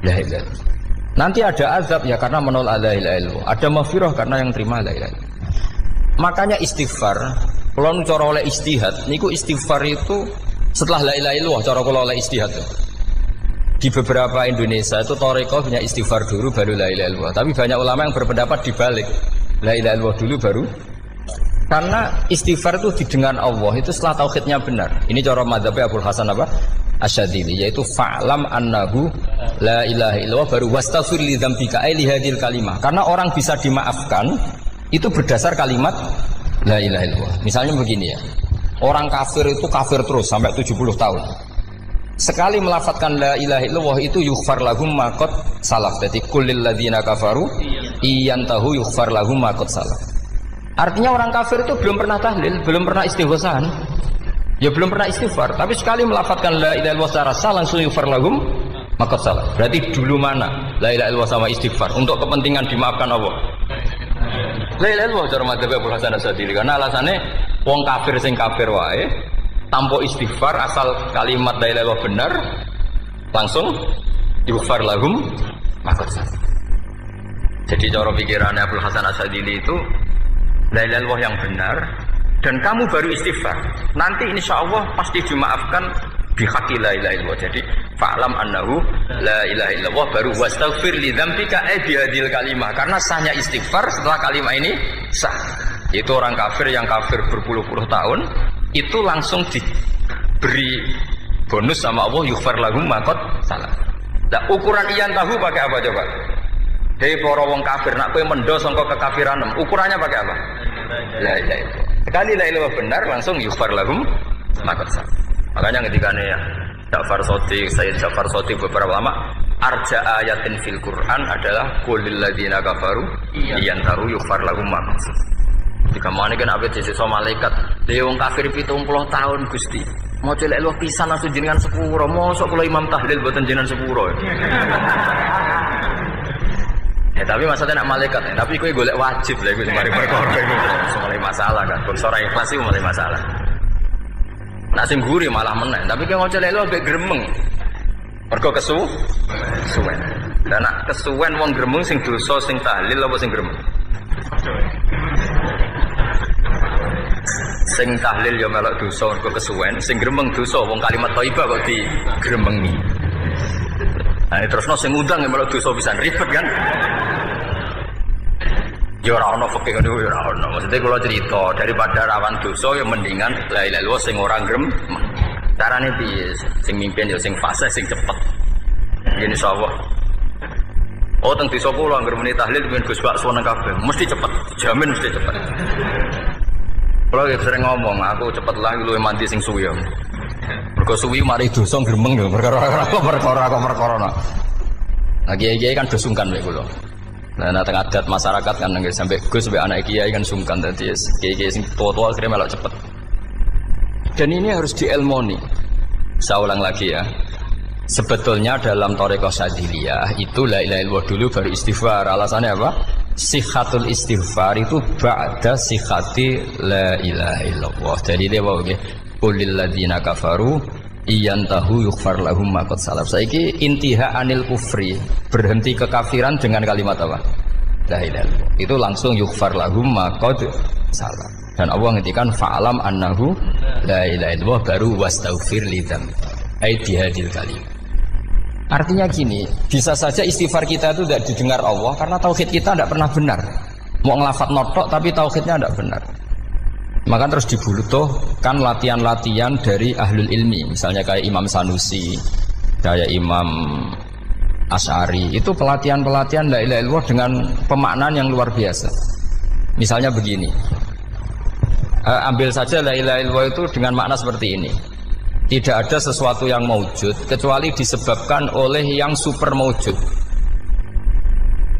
la ilaha illallah. Nanti ada azab ya karena menolak la ilaha illallah. Ada maghfirah karena yang terima la ilaha illallah. Makanya istighfar, kalau cara oleh istihad, niku istighfar itu setelah la ilaha illallah cara kalau oleh istihad. Di beberapa Indonesia itu Thariqah punya istighfar dulu baru la ilaha illallah. Tapi banyak ulama yang berpendapat dibalik. La ilaha illallah dulu baru. Karena istighfar itu didengar Allah itu setelah tauhidnya benar. Ini cara mazhabnya Abul Hasan apa? Asyadzili, yaitu fa'lam annahu la ilaha illallah baru wastaghfir li dzambika ai li hadhil kalimah. Karena orang bisa dimaafkan itu berdasar kalimat la ilaha illallah. Misalnya begini ya. Orang kafir itu kafir terus sampai 70 tahun. Sekali melafatkan la ilaha illallah itu yughfar lahum ma qad salaf. Jadi kullil ladzina kafaru iyantahu yughfar lahum ma qad salaf. Artinya orang kafir itu belum pernah tahlil, belum pernah istighfar. Ya belum pernah istighfar, tapi sekali melafatkan la ilaha illallah secara sah langsung yughfar lahum ma qad salaf. Berarti dulu mana la ilaha illallah sama istighfar untuk kepentingan dimaafkan Allah. La ilaha illallah cara madzhab Abul Hasan Asyadzili karena alasannya wong kafir sing kafir wae tanpa istighfar asal kalimat la ilaha illallah benar langsung yughfar lahum maka. Jadi cara pikirannya Abdul Hasan Asyadzili itu la ilaha illallah yang benar dan kamu baru istighfar nanti insya Allah pasti dimaafkan bihaqqi la ilaha illallah. Jadi fa'lam annahu la ilaha illallah baru wastaghfir li dzambika bihadil kalimah karena sahnya istighfar setelah kalimat ini sah. Itu orang kafir yang kafir berpuluh-puluh tahun itu langsung diberi bonus sama Allah yughfar lahum ma qad salaf. Lah ukuran iyan tahu pakai apa coba? Hei para wong kafir nak kowe mendo sangka kekafiran ukurannya pakai apa? La ilaha illallah. Sekali la ilaha benar langsung yughfar lahum ma qad salaf. Makanya ketika Ja'far Shadiq, Sayyid Ja'far Shadiq beberapa lama arja ayatin fil Quran adalah qulil ladzina kafaru iyan tahu yughfar lahum ma qad salaf. Jika mana kan abet disiksa malaikat, wong kafir 70 tahun Gusti. Mau celek lu pisan langsung jenengan sepuro, mosok kula imam tahlil boten jenengan sepuro. Ya tapi maksudnya nak malaikat, tapi kowe golek wajib lha iku mari perkara iku. Mulai masalah kan, bangsa ora ikhlas iku mulai masalah. Nak sing guri malah meneh, tapi kowe mau celek lu ambek gremeng. Mergo suwen. Dan nak kesuwen wong gremeng sing dosa sing tahlil apa sing gremeng? Sing tahlil ya melok dosa mergo kesuwen, sing gremeng dosa wong kalimat thayyibah kok digremengi. Nah, terusno sing ngundang ya melok dosa pisan ribet kan? Ya ora ono fikih ngono ya ora ono. Maksudnya kalau cerita daripada rawan dosa ya mendingan la ilaha illallah sing ora gremeng. Carane piye? Sing mimpin ya sing fasih sing cepet. Yen insyaallah. Oh teng desa kula anggere muni tahlil ben Gus bakso nang kabeh. Mesti cepet, jamin mesti cepet. Kula ya sering ngomong, aku cepet lah luwih mandi sing suwi. Mergo suwi mari dosa gremeng ya perkara. Nah kiai-kiai kan do sungkan mek kula. Nah teng adat masyarakat kan nggih sampai Gus sampai anak kiai kan sungkan dadi kiai-kiai sing tua-tua akhirnya melok cepet. Dan ini harus dielmoni. Saya ulang lagi ya. Sebetulnya dalam thariqah Syadziliyah itu la ilaha illallah dulu baru istighfar. Alasannya apa? Sihhatul istighfar itu ba'da sihhati la ilaha illallah. Jadi dia bawa nggih, qulil ladzina kafaru iyantahu yughfar lahum ma qad salaf. Saiki intiha anil kufri, berhenti kekafiran dengan kalimat apa? La ilaha illallah. Itu langsung yughfar lahum ma qad salaf. Dan Allah ngendikan fa'alam annahu la ilaha illallah baru wastaghfir lidzam. Ai bihadil kalim. Artinya gini, bisa saja istighfar kita itu tidak didengar Allah karena tauhid kita tidak pernah benar. Mau ngelafat notok tapi tauhidnya tidak benar. Maka terus dibutuhkan latihan-latihan dari ahlul ilmi, misalnya kayak Imam Sanusi, kayak Imam Asy'ari. Itu pelatihan-pelatihan la ilaha illallah dengan pemaknaan yang luar biasa. Misalnya begini, ambil saja la ilaha illallah itu dengan makna seperti ini. Tidak ada sesuatu yang maujud kecuali disebabkan oleh yang super maujud.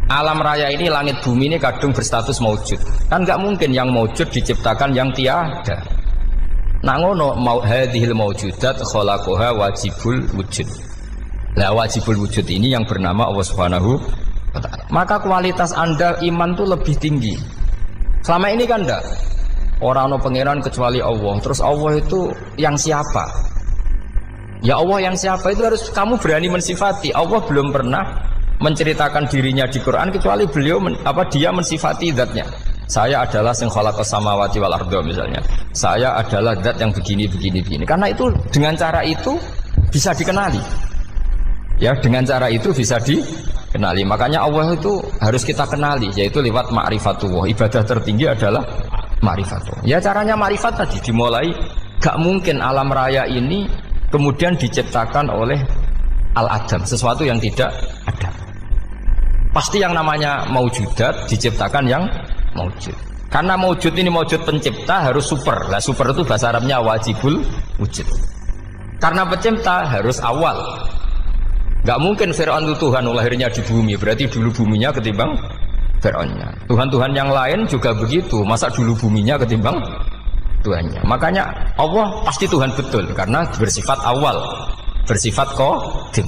Alam raya ini, langit bumi ini kadung berstatus maujud. Kan nggak mungkin yang maujud diciptakan yang tiada. Nah ngono hadhil maujudat khalaqaha wajibul wujud. Lah wajibul wujud ini yang bernama Allah Subhanahu wa ta'ala. Maka kualitas Anda iman tuh lebih tinggi. Selama ini kan enggak. Orang no pangeran kecuali Allah. Terus Allah itu yang siapa? Ya Allah yang siapa itu harus kamu berani mensifati. Allah belum pernah menceritakan dirinya di Quran kecuali beliau dia mensifati zatnya. Saya adalah sing khalaqas samawati wal arda misalnya. Saya adalah zat yang begini. Karena itu dengan cara itu bisa dikenali. Ya, dengan cara itu bisa dikenali. Makanya Allah itu harus kita kenali, yaitu lewat ma'rifatullah. Ibadah tertinggi adalah ma'rifatullah. Ya caranya ma'rifat tadi dimulai. Gak mungkin alam raya ini kemudian diciptakan oleh al-adam, sesuatu yang tidak ada. Pasti yang namanya maujudat diciptakan yang maujud. Karena maujud ini maujud pencipta harus super. Lah super itu bahasa Arabnya wajibul wujud. Karena pencipta harus awal. Gak mungkin Fir'aun itu Tuhan lahirnya di bumi, berarti dulu buminya ketimbang Fir'aunnya. Tuhan-Tuhan yang lain juga begitu, masa dulu buminya ketimbang Tuhannya. Makanya Allah pasti Tuhan betul karena bersifat awal, bersifat qadim.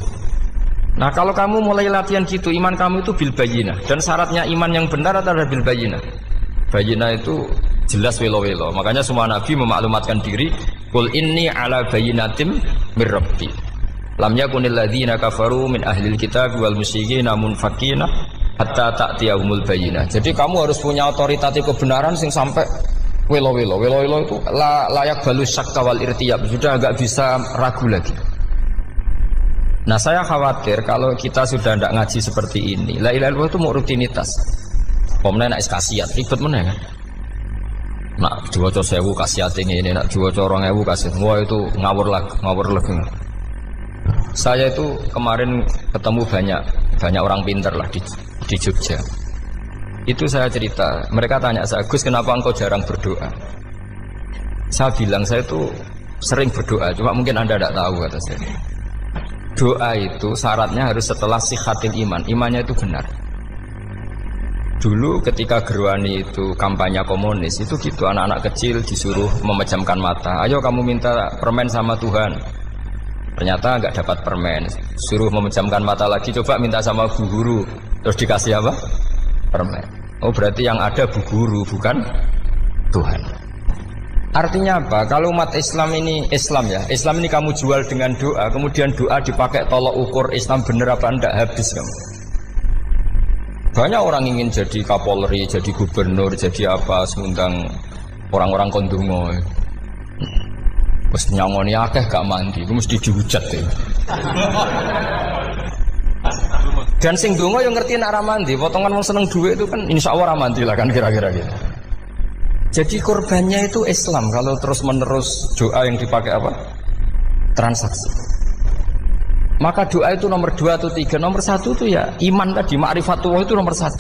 Nah kalau kamu mulai latihan gitu, iman kamu itu bil bayyinah. Dan syaratnya iman yang benar adalah bil bayyinah. Bayyinah itu jelas welo-welo. Makanya semua nabi memaklumatkan diri, qul inni ala bayyinatim mir rabbi. Lam yakunil ladzina kafaru min ahlil kitab wal musyrikin munfakina hatta ta'tiyahumul bayyinah. Jadi kamu harus punya otoritatif kebenaran sing sampai welo-welo itu layak balus syakka wal irtiyab, sudah agak bisa ragu lagi. Nah saya khawatir kalau kita sudah tidak ngaji seperti ini, la ilaha illallah itu mau rutinitas. Pomnya nak kasiat, ribet mana kan? Nak diwaca 1000 kasiat ini, nak diwaca 2000 kasiat, wah itu ngawur lagi. Saya itu kemarin ketemu banyak orang pintar lah di Jogja. Itu saya cerita, mereka tanya saya, Gus kenapa engkau jarang berdoa? Saya bilang saya itu sering berdoa, cuma mungkin Anda tidak tahu kata saya. Doa itu syaratnya harus setelah sihhatil iman, imannya itu benar. Dulu ketika Gerwani itu kampanye komunis, itu gitu anak-anak kecil disuruh memejamkan mata. Ayo kamu minta permen sama Tuhan. Ternyata nggak dapat permen, suruh memejamkan mata lagi, coba minta sama bu guru, terus dikasih apa? Permen. Oh berarti yang ada bu guru bukan Tuhan. Artinya apa? Kalau umat Islam ini Islam ini kamu jual dengan doa, kemudian doa dipakai tolok ukur Islam bener apa enggak, habis kamu. Banyak orang ingin jadi Kapolri, jadi gubernur, jadi apa, mengundang orang-orang kondungo. Mesti nyangoni akeh gak mandi, itu mesti dihujat ya. Dan sing dongo yang ngerti nak mandi, potongan wong seneng duit itu kan insya Allah mandi lah kan kira-kira gitu. Jadi korbannya itu Islam kalau terus menerus doa yang dipakai apa? Transaksi. Maka doa itu nomor 2 atau 3, nomor 1 itu ya iman tadi, ma'rifatullah itu nomor 1.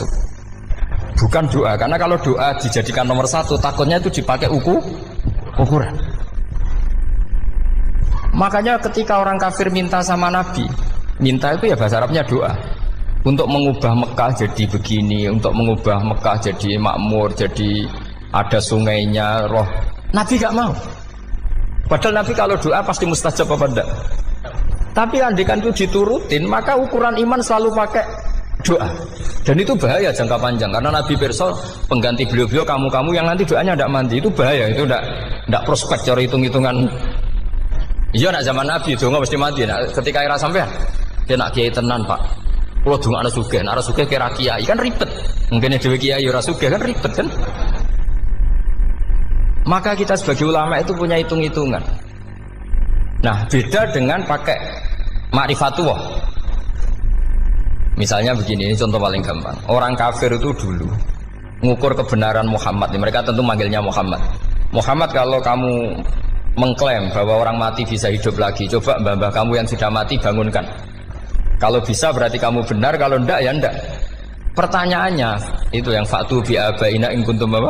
Bukan doa, karena kalau doa dijadikan nomor 1, takutnya itu dipakai ukuran. Makanya ketika orang kafir minta sama Nabi, minta itu ya bahasa Arabnya doa. Untuk mengubah Mekah jadi begini, untuk mengubah Mekah jadi makmur, jadi ada sungainya, roh. Nabi gak mau. Padahal Nabi kalau doa pasti mustajab apa enggak? Tapi andikan itu diturutin, maka ukuran iman selalu pakai doa. Dan itu bahaya jangka panjang, karena Nabi pirsa pengganti beliau-beliau kamu-kamu yang nanti doanya tidak mandi, itu bahaya, itu tidak prospek cara hitung-hitungan. Iya nak zaman Nabi doa mesti mandi. Nah, ketika era sampean, dia nak kiai tenan pak, kalau doa ada sugih, nak ada sugih kira kiai kan ribet. Mungkin dewe kiai ora sugih kan ribet kan. Maka kita sebagai ulama itu punya hitung-hitungan. Nah, beda dengan pakai ma'rifatullah. Misalnya begini, ini contoh paling gampang. Orang kafir itu dulu mengukur kebenaran Muhammad. Mereka tentu manggilnya Muhammad. Muhammad, kalau kamu mengklaim bahwa orang mati bisa hidup lagi, coba mbah-mbah kamu yang sudah mati bangunkan. Kalau bisa berarti kamu benar, kalau ndak ya ndak. Pertanyaannya itu yang fa'tu bi abaina in kuntum apa?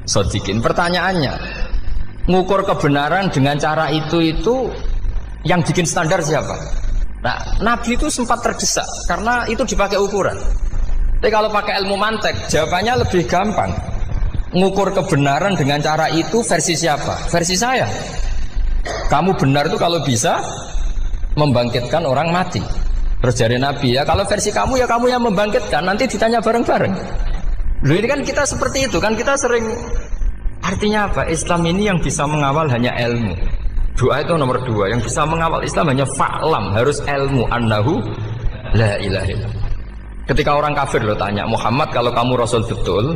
Shodiqin. Pertanyaannya, ngukur kebenaran dengan cara itu yang bikin standar siapa? Nah, Nabi itu sempat terdesak karena itu dipakai ukuran. Tapi kalau pakai ilmu mantek, jawabannya lebih gampang. Ngukur kebenaran dengan cara itu versi siapa? Versi saya. Kamu benar itu kalau bisa membangkitkan orang mati. Terus dari Nabi, ya kalau versi kamu ya kamu yang membangkitkan, nanti ditanya bareng-bareng. Loh ini kan kita seperti itu kan, kita sering. Artinya apa? Islam ini yang bisa mengawal hanya ilmu. Doa itu nomor 2. Yang bisa mengawal Islam hanya fa'lam, harus ilmu annahu la ilaha illallah. Ketika orang kafir lo tanya, Muhammad kalau kamu Rasul betul,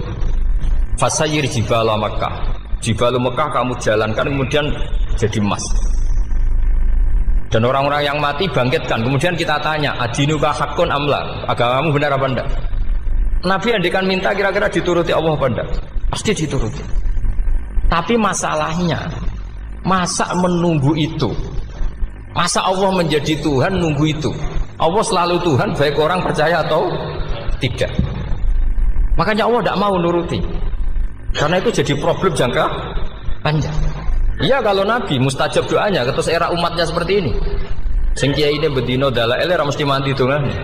fasayir jibala Makkah, jibalu Mekah kamu jalankan kemudian jadi emas. Dan orang-orang yang mati bangkitkan. Kemudian kita tanya, adinuka hakun amla, agamamu benar apa enggak? Nabi andikan minta kira-kira dituruti Allah apa enggak? Pasti dituruti. Tapi masalahnya, masa menunggu itu? Masa Allah menjadi Tuhan nunggu itu? Allah selalu Tuhan baik orang percaya atau tidak. Makanya Allah tidak mau nuruti. Karena itu jadi problem jangka panjang. Iya kalau Nabi mustajab doanya, terus era umatnya seperti ini. Sing kiai ini bedino dalail ora mesti mandi dongane.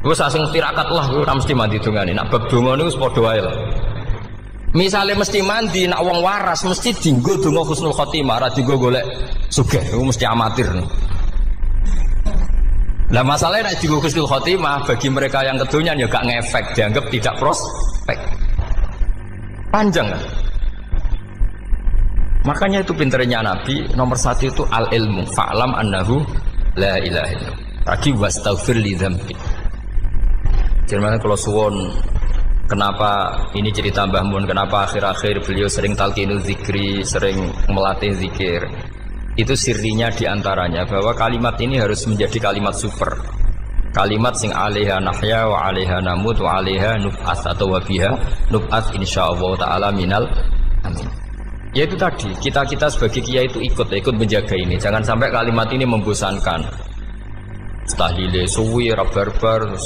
Wis asing tirakat lah ora mesti mandi dongane. Nak bab donga niku padha wae lah. Misale mesti mandi, nak wong waras mesti dienggo donga husnul khotimah, ora dienggo golek sugih. Iku mesti amatir. Lah masalahnya nak dienggo husnul khotimah bagi mereka yang kedonyan ya gak ngefek, dianggap tidak prospek. Panjang kan? Makanya itu pinternya Nabi nomor 1 itu al-ilmu fa'lam annahu la ilaha illallah. Lagi wastaghfir li dzambi. Jadi kalau suwon kenapa ini cerita Mbah Mun, kenapa akhir-akhir beliau sering talqinu zikri, sering melatih zikir. Itu sirinya diantaranya bahwa kalimat ini harus menjadi kalimat super. Kalimat sing alaiha nahya wa alaiha namut wa alaiha nub'ats atau wa biha nub'ats insyaallah taala minal amin. Ya itu tadi, kita sebagai kiai itu ikut menjaga ini. Jangan sampai kalimat ini membosankan. Tahlile suwi barbar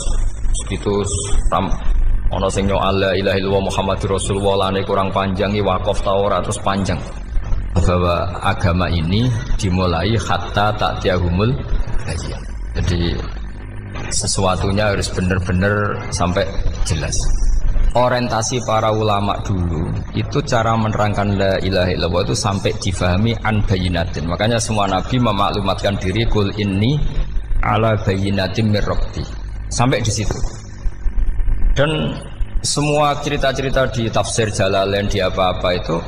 segitu ono sing nyu'al la ilaha illallah Muhammadur Rasulullah lane kurang panjang wakaf ta ora terus panjang. Bahwa agama ini dimulai hatta ta'tiyahumul bayyinah. Jadi sesuatunya harus benar-benar sampai jelas. Orientasi para ulama dulu itu cara menerangkan la ilaha illallah itu sampai difahami an bayyinatin. Makanya semua nabi memaklumatkan diri kul inni ala bayyinatin mir rabbi. Sampai di situ. Dan semua cerita-cerita di tafsir Jalalain di apa-apa itu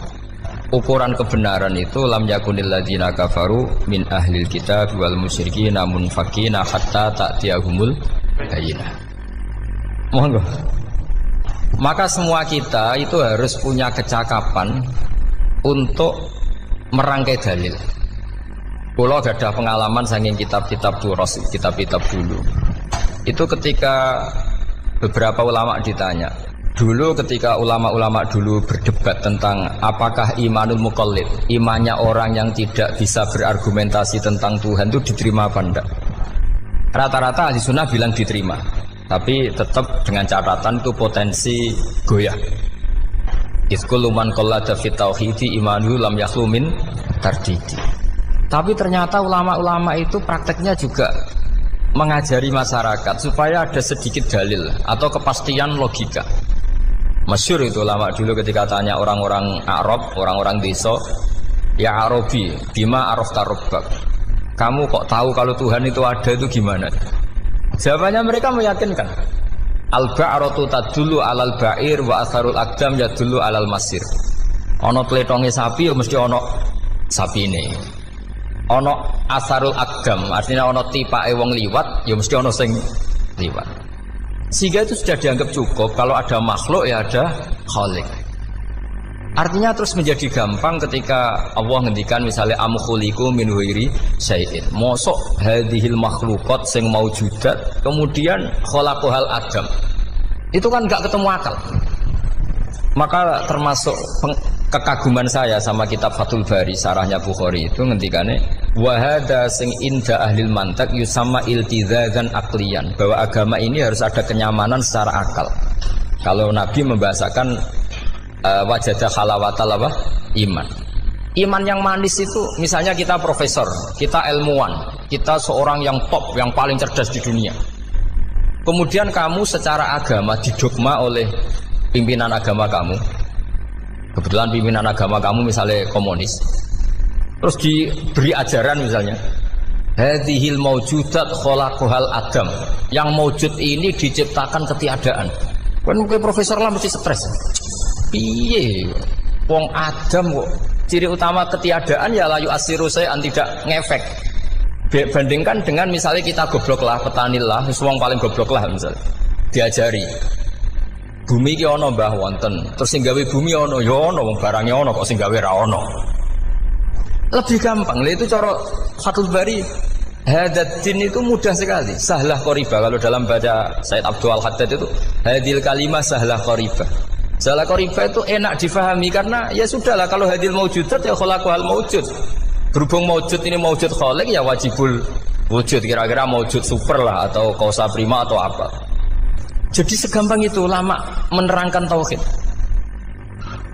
ukuran kebenaran itu lam yakunil ladzina kafaru min ahlil kitab wal musyrikin namun faqina hatta ta'tiyahumul bayyinah. Monggo. Maka semua kita itu harus punya kecakapan untuk merangkai dalil. Kalau ada pengalaman saking kitab-kitab duros, kitab-kitab dulu. Itu ketika beberapa ulama ditanya. Dulu ketika ulama-ulama dulu berdebat tentang apakah imanul muqallid, imannya orang yang tidak bisa berargumentasi tentang Tuhan itu diterima apa enggak? Rata-rata ahli sunnah bilang diterima. Tapi tetap dengan catatan itu potensi goyah. Iskul man qallada fit tauhidi imanu lam yakhlumin tardidi. Tapi ternyata ulama-ulama itu prakteknya juga mengajari masyarakat supaya ada sedikit dalil atau kepastian logika. Masyhur itu ulama dulu ketika tanya orang-orang Arab, orang-orang desa, ya Arabi, bima arafta rabbak. Kamu kok tahu kalau Tuhan itu ada, itu gimana? Jawabannya mereka meyakinkan. Al-ba'ratu tadullu alal ba'ir wa atharul aqdam yadullu alal masir. Ono tletonge sapi ya mesti ono sapine. Ono asarul aqdam, artinya ono tipake wong liwat ya mesti ono sing liwat. Sehingga itu sudah dianggap cukup kalau ada makhluk ya ada khalik. Artinya terus menjadi gampang ketika Allah ngendikan misalnya am khuliqu min ghairi syai'in. Mosok hadhil makhluqat sing maujudat kemudian khalaqahal adam. Itu kan enggak ketemu akal. Maka termasuk kekaguman saya sama kitab Fathul Bari sarahnya Bukhari itu ngendikane wa hadza sing inda ahlil mantak yusamma iltizazan aqliyan, bahwa agama ini harus ada kenyamanan secara akal. Kalau Nabi membahasakan wajadah halawatal apa? Iman. Iman yang manis itu misalnya kita profesor, kita ilmuwan, kita seorang yang top, yang paling cerdas di dunia. Kemudian kamu secara agama didogma oleh pimpinan agama kamu. Kebetulan pimpinan agama kamu misalnya komunis. Terus diberi ajaran misalnya hadhil maujudat khalaqahal adam. Yang maujud ini diciptakan ketiadaan. Kan mungkin profesor lah mesti stres. Piye wong Adam kok ciri utama ketiadaan ya layu asiru saya tidak ngefek. Bandingkan dengan misalnya kita goblok lah, petani lah, wong paling goblok lah misalnya diajari bumi ki ana mbah wonten, terus sing gawe bumi ana ya ana, wong barangnya ana kok sing gawe ra ana. Lebih gampang. Lah itu cara Fathul Bari. Hadatin itu mudah sekali, sahlah qoriba. Kalau dalam baca Said Abdul Al-Haddad itu hadil kalimah sahlah qoriba. Sahlah qoriba itu enak difahami karena ya sudahlah, kalau hadil maujudat ya khalaqahal maujud. Berhubung maujud ini maujud khaliq ya wajibul wujud, kira-kira maujud super lah atau kausa prima atau apa. Jadi segampang itu ulama menerangkan tauhid.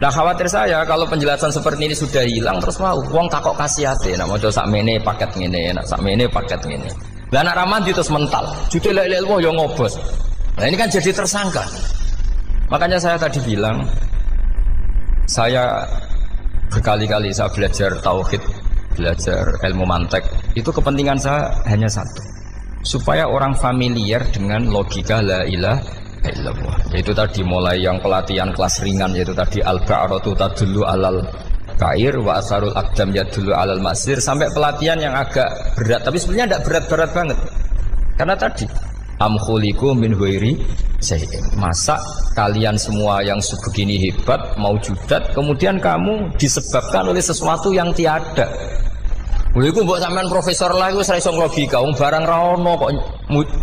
Nah khawatir saya kalau penjelasan seperti ini sudah hilang terus mau wong takok kasihate nak maca sakmene paket ngene, nak sakmene paket ngene. Lah nak ramadi terus mental. Judul la ilaha illallah yo ngobos. Nah ini kan jadi tersangka. Makanya saya tadi bilang saya berkali-kali saya belajar tauhid, belajar ilmu mantek. Itu kepentingan saya hanya satu. Supaya orang familiar dengan logika la ilaha illallah. Yaitu tadi mulai yang pelatihan kelas ringan, yaitu tadi al-ba'ratu tadullu alal kair wa asarul aqdam yadullu alal masir, sampai pelatihan yang agak berat, tapi sebenarnya tidak berat-berat banget. Karena tadi am khuliqu min ghairi syai'in. Masa kalian semua yang sebegini hebat maujudat kemudian kamu disebabkan oleh sesuatu yang tiada. Lha iku mbok sampean profesor lah iku ora iso logika, wong barang ra ono kok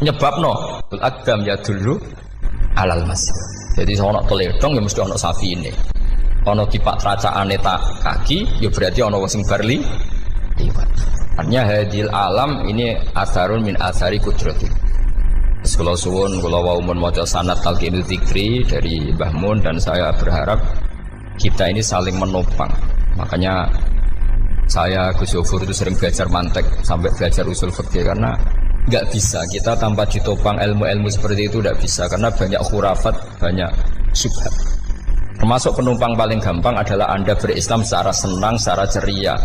nyebabno. Aqdam yadullu alal masir. Jadi ono teledong ya mesti ono sapine. Ono tipak tracaane tak kaki ya berarti ono wong sing barli liwat. Artinya hadil alam ini asarun min asari kudrati. Kula suwun kula wau mun maca sanad talqinul dzikri dari Mbah Mun, dan saya berharap kita ini saling menopang. Makanya saya Gus Yofur itu sering belajar mantek sampai belajar usul fikih, karena nggak bisa kita tanpa ditopang ilmu-ilmu seperti itu, tidak bisa, karena banyak khurafat, banyak syubhat. Termasuk penumpang paling gampang adalah Anda berislam secara senang, secara ceria,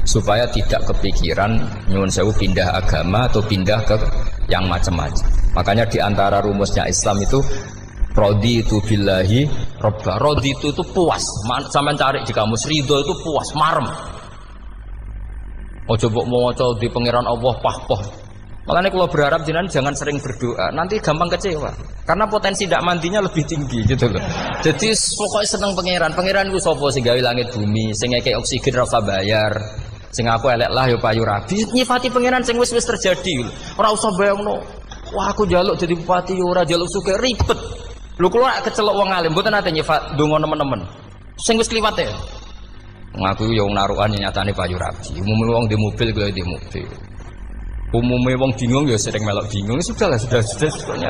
supaya tidak kepikiran nyuwun sewu pindah agama atau pindah ke yang macam-macam. Makanya diantara rumusnya Islam itu raditu billahi robba. Raditu itu puas. Sampai cari di kamus, ridho itu puas, marem. Ojo mbok maca di pangeran Allah pah-pah Makanya kalau berharap jenengan jangan sering berdoa, nanti gampang kecewa. Karena potensi tidak mandinya lebih tinggi gitu loh. Jadi pokoknya seneng pangeran ku sapa sing gawe langit bumi, sing ngekek oksigen ora usah bayar. Sing aku elek lah ya payu rabi. Nyifati pangeran sing wis terjadi. Ora usah bayangno. Wah aku njaluk jadi bupati ora njaluk sugih ribet. Lho kula kecelok wong alim mboten ate nyifat donga nemen-nemen. Sing wis kliwat ya. Ngaku ya wong narukan nyatane payu rabi. Umume wong di mobil kaya di mobil. Umumnya wong bingung ya sering melok bingung, sudah sebenarnya.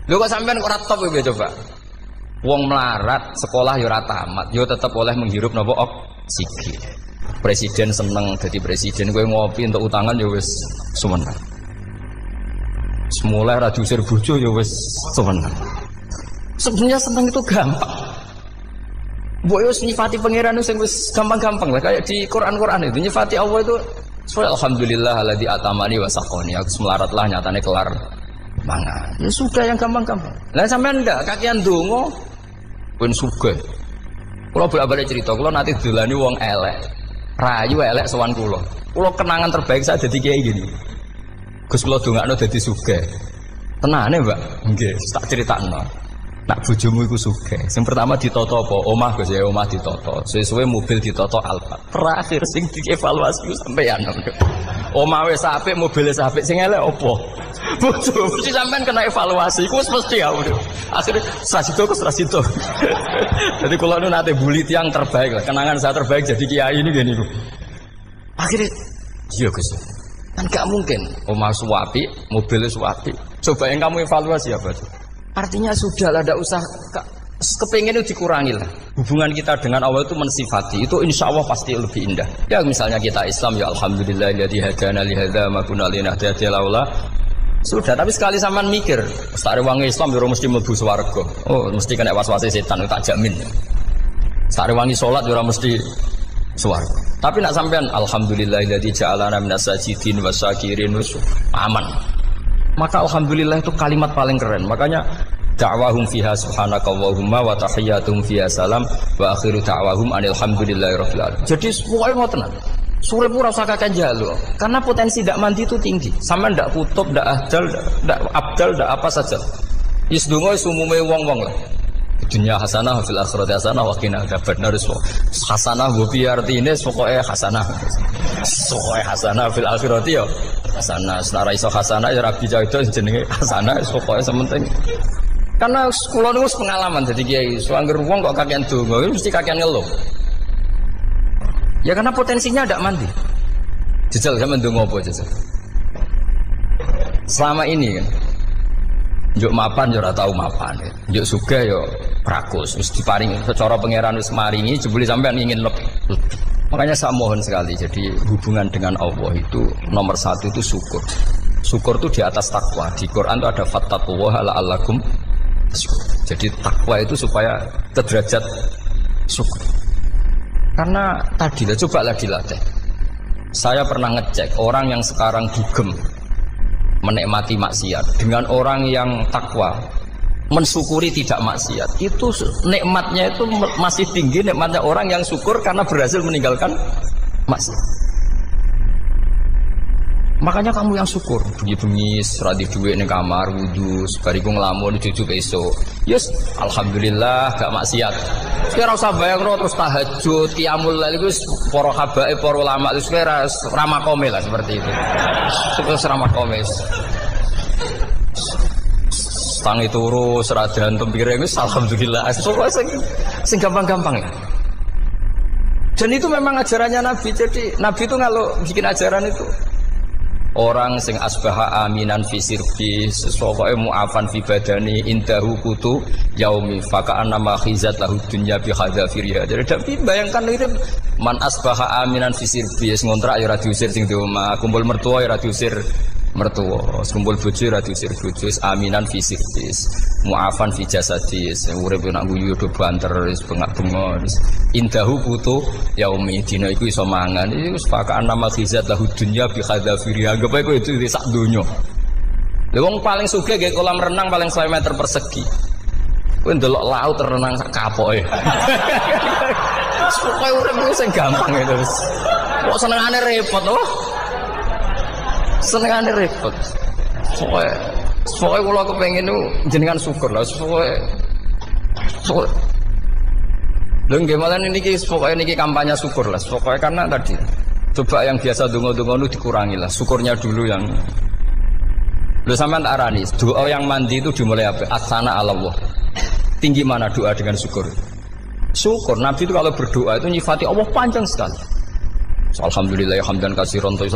Lho kok sampean ora top ya coba. Wong melarat sekolah ya ora tamat, ya tetep oleh menghirup napa oksigen. Presiden seneng jadi presiden, kowe ngopi untuk utangan ya wis sumeneng. Semula ra diusir bojo ya wis sumeneng. Sebenarnya seneng itu gampang. Mbok yo nyifati pangeran sing wis gampang-gampang lah kayak di Quran itu nyifati Allah itu alhamdulillah alladzi atamani wa saqoni. Aku melaratlah nyatane kelar mangan. Ya sudah yang gampang-gampang. Lah sampean ndak kakean donga ben sugih. Kula bolak-balik cerita, kula nanti dolani wong elek. Rayu elek sowan kula. Kula kenangan terbaik saya dadi kiai gini. Gus kula dongakno dadi sugih. Tenane, Mbak? Nggih, tak critakno. Nak bojomu iku sugih. Sing pertama ditoto apa? Omah Gus ya, omah ditoto. Suwe-suwe mobil ditoto Alphard. Terakhir sing dievaluasi sampeyan. Omah wis apik, mobil wis apik, sing elek apa? Bojo, mesti sampean kena evaluasi. Iku wis mesti ya. Akhire strasito. Jadi kula nu nate bully tiyang terbaik lah. Kenangan saya terbaik jadi kiai ini gini niku. Akhire iya Gus. Kan gak mungkin omah suwapi, mobil suwapi. Coba yang kamu evaluasi apa tuh? Artinya sudah lah, tidak usah kepengen itu dikurangi lah. Hubungan kita dengan Allah itu mensifati, itu insya Allah pasti lebih indah. Ya misalnya kita Islam, ya alhamdulillah alladzi hadana li hadza ma kunna linahtadiya laula. Sudah, tapi sekali sampean mikir, sare wong Islam yo mesti mlebu swarga. Oh, mesti kena was-wase setan, tak jamin. Sare wangi salat yo mesti swarga. Tapi nak sampean alhamdulillah alladzi ja'alana minas sajidin wasyakirin aman. Maka alhamdulillah itu kalimat paling keren. Makanya da'wahum fiha subhanakallahumma wa tahiyyatuhum fiha salam wa akhiru da'wahum alhamdulillahirabbil alamin. Jadi pokoke ngoten. Surip ora usah kakek njaluk. Karena potensi ndak mandi itu tinggi. Sampeyan ndak kutub, ndak ahdal, ndak abdal, ndak apa saja. Wis donga wis umume wong-wong lah. Dunya hasanah fil akhirati hasanah wa qina adzabannar. Hasanah mbok piye artine pokoke hasanah. Pokoke hasanah fil akhirati ya hasanah. Senara iso hasanah ya rabi jauh jenenge hasanah pokoke sementing. Karena kula niku pengalaman dadi kiai. Suwanger wong kok kakean donga mesti kakean ngeluh. Ya karena potensinya ndak mandi. Jajal sampean ndonga apa jajal? Selama ini kan njuk mapan yo ora tau mapan. Njuk sugih yo prakus wis diparingi secara pangeran wis maringi jebule sampean ingin lebih. Makanya saya mohon sekali, jadi hubungan dengan Allah itu nomor satu itu syukur. Syukur itu di atas takwa. Di Quran itu ada fattaqullaha la'allakum tashkurun. Jadi takwa itu supaya derajat syukur. Karena tadi lah, cobalah dilatih. Saya pernah ngecek orang yang sekarang dugem menikmati maksiat dengan orang yang takwa mensyukuri tidak maksiat, itu nikmatnya itu masih tinggi nikmatnya orang yang syukur karena berhasil meninggalkan maksiat. Makanya kamu yang syukur, bengi-bengi seradi duit ning kamar wudu, bariku ngelamun cucu besok. Yes, alhamdulillah gak maksiat. Kira usah bayangno terus tahajud, qiyamul lail iku para habaib, para ulama itu kira ramakome lah seperti itu. Terus ramakome. Tangi turu seradan piring wis alhamdulillah. Sing gampang-gampang ya. Dan itu memang ajarannya Nabi. Jadi Nabi itu kalau bikin ajaran itu orang sing asbaha aminan fi sirbi sesuatu mu'afan fi badani indahu kutu yaumi faka'an nama khizat lahu dunya bi hadzafiriha. Jadi bayangkan itu man asbaha aminan fi sirbi ngontrak ya ora diusir sing di omah, kumpul mertua ya ora diusir mertua, kumpul bojo ora diusir bojo, aminan fi sirbi mu'afan fi jasadis urip nak guyu do banter wis bengak-bengok indahu kutu yaumi dina iku iso mangan iki wis faka'an nama khizat lahu dunya bi hadzafiriha. Anggap ae itu sak donya. Lha wong paling sugih nggih kolam renang paling 100 meter persegi. Kowe ndelok laut renang sak kapoke. Pokoke urip sing gampang itu wis. Kok senengane repot loh. senengane repot. Pokoknya kalau kepengen itu jenengan syukur lah. Pokoknya lho nggih malah niki pokoknya niki kampanye syukur lah. Pokoknya karena tadi coba yang biasa donga-donga itu dikurangi lah. Syukurnya dulu yang lho sampean tak arani, doa yang mandi itu dimulai apa? Asana Allah. Tinggi mana doa dengan syukur? Syukur. Nabi itu kalau berdoa itu nyifati Allah panjang sekali. Alhamdulillah hamdan katsiran terus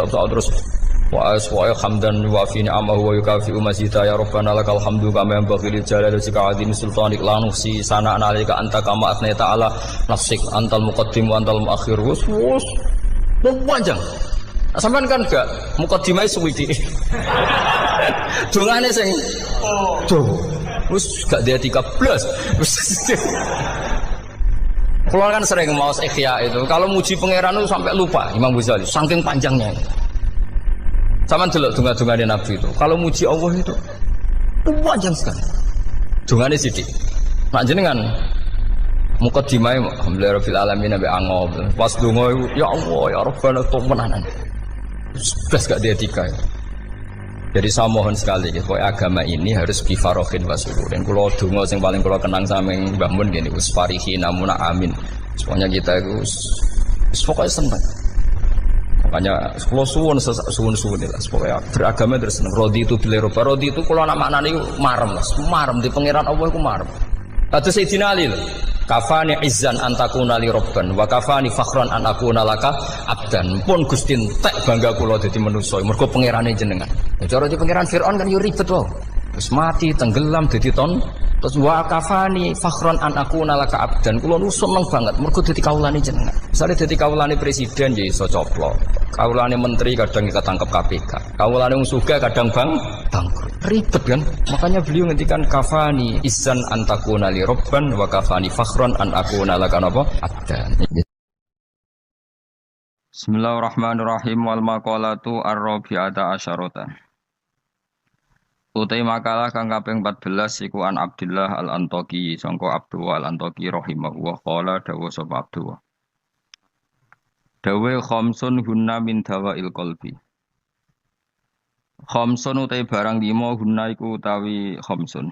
wa hamdan wa fi ni'amahu wa yukafi mazida ya rabbana lakal hamdu kama yanbaghi lil jalali wa azimi sultanik la nuhsi sana'na 'alaika anta kama athnayta 'ala nafsik antal muqaddim wa antal muakhir. Wus panjang. Sampean kan enggak muqaddimah suwiti. Dongane sing wis gak dia 13. Kalau kan sering mau ikhya itu, kalau muji pangeran itu sampai lupa Imam Ghazali, saking panjangnya. Sama delok donga-dongane Nabi itu. Kalau muji Allah itu panjang sekali. Dongane sithik. Nak jenengan mukadimah alhamdulillah rabbil alamin nabi angob. Pas donga ya Allah ya Rabbana menanan. Blas gak dia tiga. Jadi saya mohon sekali gitu, agama ini harus bifarohin wasururin. Kalau donga yang paling kalau kenang sama Mbah Mun gini, usfarihi namuna amin. Semuanya kita itu pokoknya senang. Makanya kalau suwun lah, pokoknya beragama terus senang. Rodi itu bila roba, rodi itu kalau anak maknanya itu marem di pangeran Allah itu marem. Lalu Sayyidina Ali kafani izzan antakuna li robban wa kafani fakhran an akuna laka abdan. Pun Gusti entek bangga kula dadi manusa mergo pangerane jenengan. Cara di pangeran Firaun kan yo ribet wae. Terus mati tenggelam dadi ton. Terus wa kafani fakhran an akuna laka abdan. Kula nu seneng banget mergo dadi kawulane jenengan. Misale dadi kawulane presiden ya iso coplok. Kawulane menteri kadang ketangkep KPK. Kawulane wong sugih kadang bangkrut. Ribet kan? Makanya beliau ngendikan kafani izzan antakuna li robban wa kafani fakhran an akuna laka napa abdan. Bismillahirrahmanirrahim wal maqalatu ar-rabi'ata asyarata. Utai makalah kang kaping 14 iku an Abdullah al-Antaqi sangka Abdullah al-Antaqi rahimahullah qala dawu sapa Abdullah. Dawe khamsun hunna min dawail qalbi. Khamsun utai barang 5 hunna iku utawi khamsun.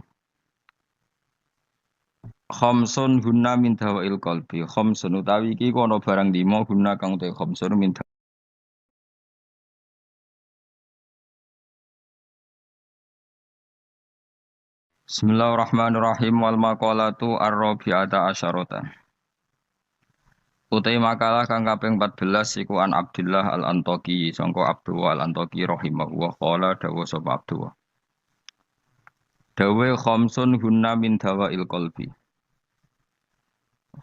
Khamsun hunna min dawail qalbi. Khamsun utawi iki kono barang 5 hunna kang utai khamsun min Bismillahirrahmanirrahim wal maqalatu ar-rabi'ata asyarata. Utai makalah kang kaping 14 iku an Abdullah al-Antaqi sangka Abdullah al-Antaqi rahimahullah qala dawu sapa Abdullah. Dawe khamsun hunna min dawail qalbi.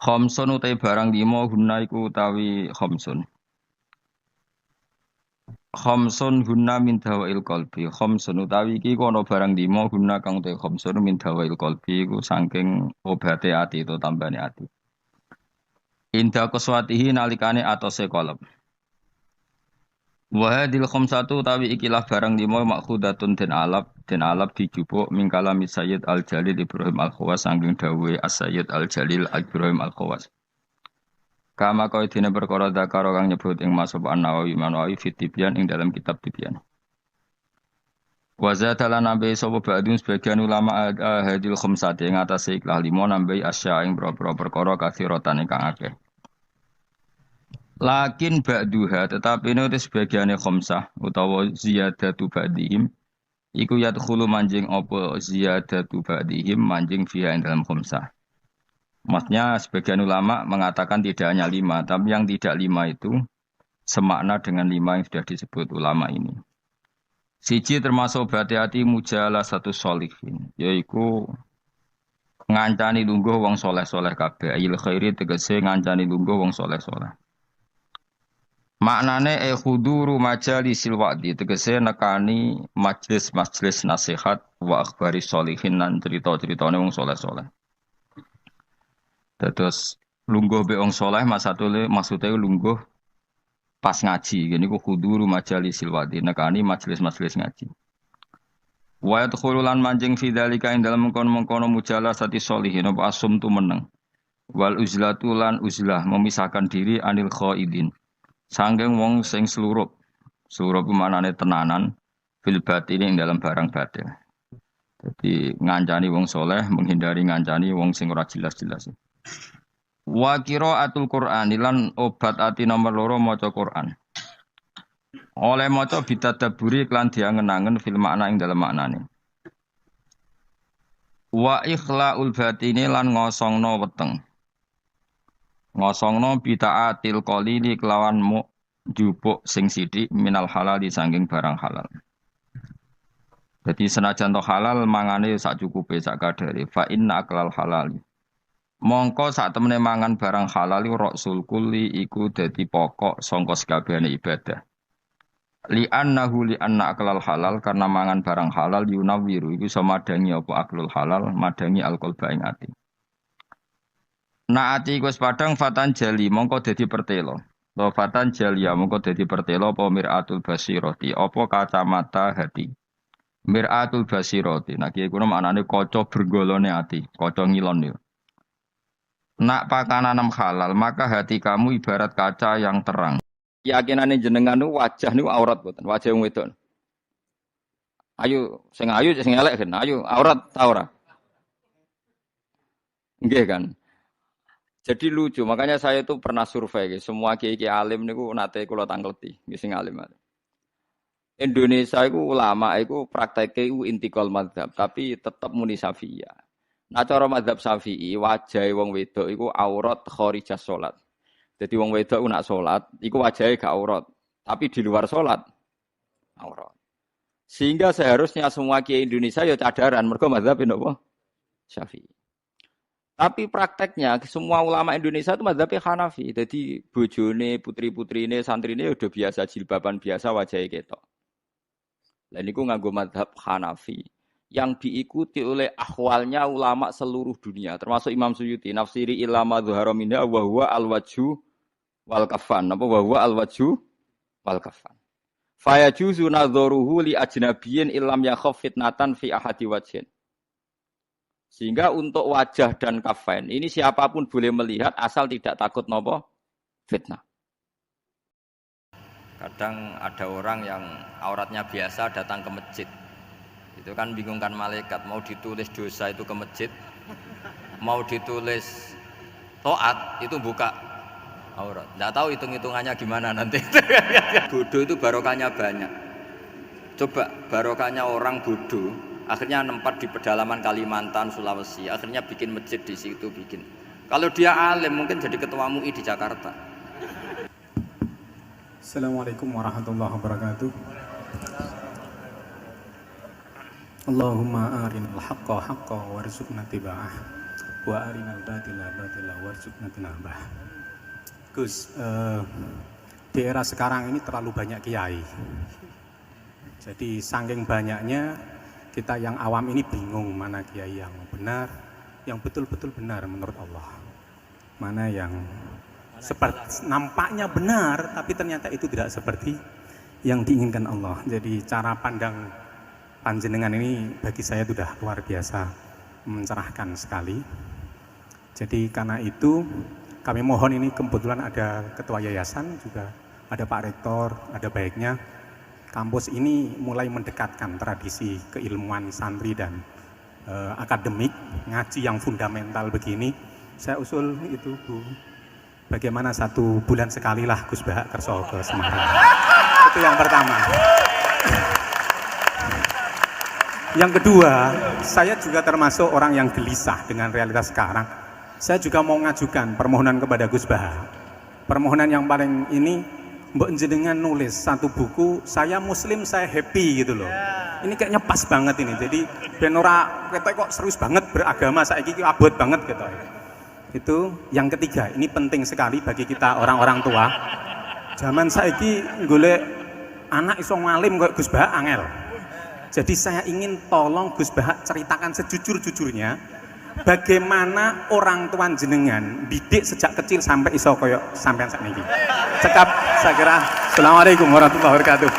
Khamsun utai barang 5 hunna iku utawi khamsun. Khamsun hunna min dawail qalbi. Khamsun utawi iki kono barang 5 hunna kang utai khamsun min dawail qalbi iku saking obate ati itu tambane ati. Inda kuswatihi nalikane atose kolom. Wa hadil khamsatu utawi ikilah barang 5 makhudatun den alap dijupuk min kalami Sayyid Al-Jalil Ibrahim Al-Khawas saking dawuhe As-Sayyid Al-Jalil Ibrahim Al-Khawas. Kama kau dina perkara dakaro kang nyebut ing Mas An-Nawawi fit Tibyan ing dalam kitab Tibyan. Wa zatalan nabi sapa ba'dun sebagian ulama hadil khamsati ing atase ikhlas 5 nambahi asya ing boro-boro perkara kathiratan ingkang akeh. Lakin ba'duha tetapi ini sebagiane khamsah utawa ziyadatu ba'dihim iku yadkhulu manjing apa ziyadatu ba'dihim manjing fiha ing dalam khamsah. Maksudnya sebagian ulama mengatakan tidak hanya 5, tapi yang tidak 5 itu semakna dengan 5 yang sudah disebut ulama ini. Siji termasuk berhati-hati mujalah satu sholihin, yaitu ngancani lungguh wong soleh-soleh kabeh. Ayil khairi tegese ngancani lungguh wong soleh-soleh. Maknane khuduru majalisil wa'di tegese nekani majlis-majlis nasihat wa akhbari sholihin lan cerita-ceritane wong soleh-soleh. Terus lungguh be wong saleh maksudnya lungguh pas ngaji. Gini ku khuduru majalisil wadi nekani majelis-majelis ngaji. Wa yadkhululan manjing fi dzalika ing dalem mengkono-mengkono mujalasati sholihin apa asum tu meneng. Wal uzlatu lan uzlah memisahkan diri anil khaidin. Sangking wong sing slurup. Slurup manane tenanan fil batili ing dalam barang batil. Jadi ngancani wong soleh, menghindari ngancani wong sing ora jelas-jelas. Wa qiraatul Qur'an lan obat ati nomor loro maca Qur'an. Oleh maca bitadabburi klan diangen-angen fil makna ing dalam maknane. Wa ikhlaul batini lan ngosongno weteng. Ngosongno bitaatil qalili kelawan jupuk sing sithik minal halal disangking barang halal. Jadi senajan to halal mangane sak cukupe sak kadare fa inna aklal halal. Mongko sak temene mangan barang halal rasul kulli iku dadi pokok sangka sakabehane ibadah. Li annahu li anna aklal halal karena mangan barang halal yunawiru iku iso madangi apa aklul halal madangi alqalba ing ati. Nah ati iku wis padhang fatan jali mongko dadi pertelo. Lo fatan jalia mongko dadi pertelo apa miratul basirati apa kacamata hati. Miratul basirati. Nah kiye kuwi maknane kaca bergolone ati, kaca ngilon yo. Nak pakananam halal maka hati kamu ibarat kaca yang terang. Keyakinane jenengan niku wajah niku aurat mboten, wajah wong wedok. Ayo sing elek kan, ayo aurat ta ora? Nggih kan. Jadi lucu, makanya saya itu pernah survei, semua kiai-kiai alim niku nate kula tangkleti, sing alim. Indonesia itu ulama itu prakteknya itu intikal mazhab, tapi tetap muni Syafi'iyah. Nah cara mazhab Syafi'i wajah wong wedok iku aurat kharijah salat. Jadi wong wedok nak salat iku wajahe gak aurat, tapi di luar salat aurat. Sehingga seharusnya semua kiai Indonesia ya cadaran mergo mazhab napa? Syafi'i. Tapi prakteknya semua ulama Indonesia itu mazhabnya Hanafi. Jadi bojone, putri-putrine, santrine udah biasa jilbaban biasa wajahnya ketok. Lah niku nganggo mazhab Hanafi yang diikuti oleh ahwalnya ulama seluruh dunia, termasuk Imam Suyuti, nafsiri ilama dhuhara minha wa huwa al-wajhu wal kafan. Apa wa huwa al-wajhu wal kafan. Fa yajuzu nadharuhu li ajnabiyyin illam yakhaf fitnatan fi ahadi wajhin. Sehingga untuk wajah dan kafain ini siapapun boleh melihat asal tidak takut nopo fitnah. Kadang ada orang yang auratnya biasa datang ke masjid. Itu kan bingungkan malaikat, mau ditulis dosa itu ke masjid, mau ditulis taat itu buka aurat. Enggak tahu hitung-hitungannya gimana nanti. Bodoh itu barokahnya banyak. Coba barokahnya orang bodoh akhirnya nempat di pedalaman Kalimantan, Sulawesi, akhirnya bikin masjid di situ bikin. Kalau dia alim mungkin jadi ketua MUI di Jakarta. Assalamualaikum warahmatullahi wabarakatuh. Allahumma arinal haqqa haqqa warzuqna tiba'ah wa arinal batila batila warzuqna tinabah. Gus, di era sekarang ini terlalu banyak kiai. Jadi saking banyaknya kita yang awam ini bingung mana kiai yang benar, yang betul-betul benar menurut Allah. Mana yang seperti nampaknya benar tapi ternyata itu tidak seperti yang diinginkan Allah. Jadi cara pandang panjenengan ini bagi saya sudah luar biasa mencerahkan sekali. Jadi karena itu kami mohon ini kebetulan ada ketua yayasan juga ada Pak Rektor, ada baiknya kampus ini mulai mendekatkan tradisi keilmuan santri dan akademik, ngaji yang fundamental begini. Saya usul itu Bu, bagaimana 1 bulan sekali lah Gus Bahak kerso ke Semarang. Itu yang pertama. Yang kedua, saya juga termasuk orang yang gelisah dengan realitas sekarang. Saya juga mau ngajukan permohonan kepada Gus Bahak. Permohonan yang paling ini Mbok jenengan nulis 1 buku, saya muslim saya happy gitu loh. Ini kayaknya pas banget ini. Jadi ben ora ketok kok serius banget beragama saiki iki abot banget gitu. Itu yang ketiga, ini penting sekali bagi kita orang-orang tua. Zaman saiki golek anak iso ngalim kok Gus Bahak angel. Jadi saya ingin tolong Gus Bahak ceritakan sejujur-jujurnya bagaimana orang tua jenengan didik sejak kecil sampai iso koyo sampean sakniki. Cekap saya kira. Assalamualaikum warahmatullahi wabarakatuh.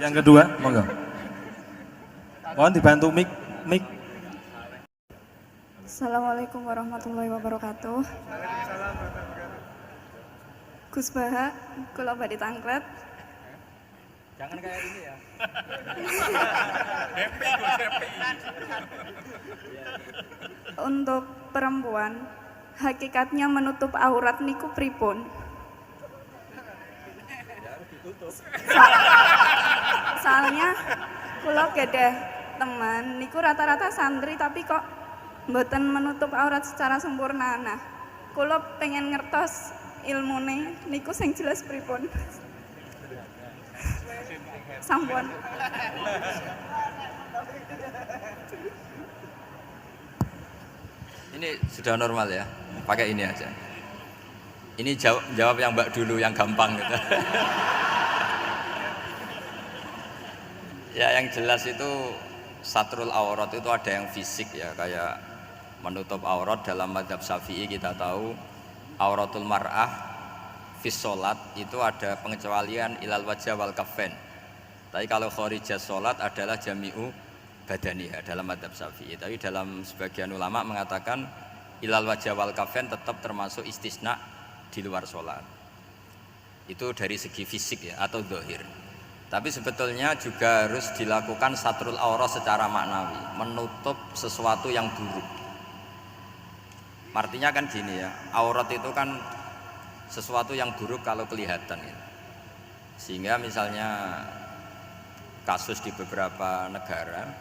Yang kedua, monggo. Mohon dibantu mic. Assalamualaikum warahmatullahi wabarakatuh. Gus Baha, kula badhe tangklet. Jangan kayak ini ya. Untuk perempuan, hakikatnya menutup aurat niku pripun? Soalnya kula gadah teman niku rata-rata santri tapi kok mboten menutup aurat secara sempurna. Nah, kula pengen ngertos ilmune niku sing jelas pripun. Sampun. Ini sudah normal ya, pakai ini aja. Ini jawab yang Mbak dulu yang gampang gitu. Ya yang jelas itu satrul aurat itu ada yang fisik ya, kayak menutup aurat dalam mazhab Syafi'i kita tahu auratul mar'ah fis sholat itu ada pengecualian ilal wajah wal kaffain. Tapi kalau kharijah sholat adalah jami'u badaniha dalam mazhab Syafi'i. Tapi dalam sebagian ulama mengatakan ilal wajah wal kaffain tetap termasuk istisna di luar sholat. Itu dari segi fisik ya atau zahir. Tapi sebetulnya juga harus dilakukan satrul aurat secara maknawi, menutup sesuatu yang buruk. Artinya kan gini ya, aurat itu kan sesuatu yang buruk kalau kelihatan ya. Sehingga misalnya kasus di beberapa negara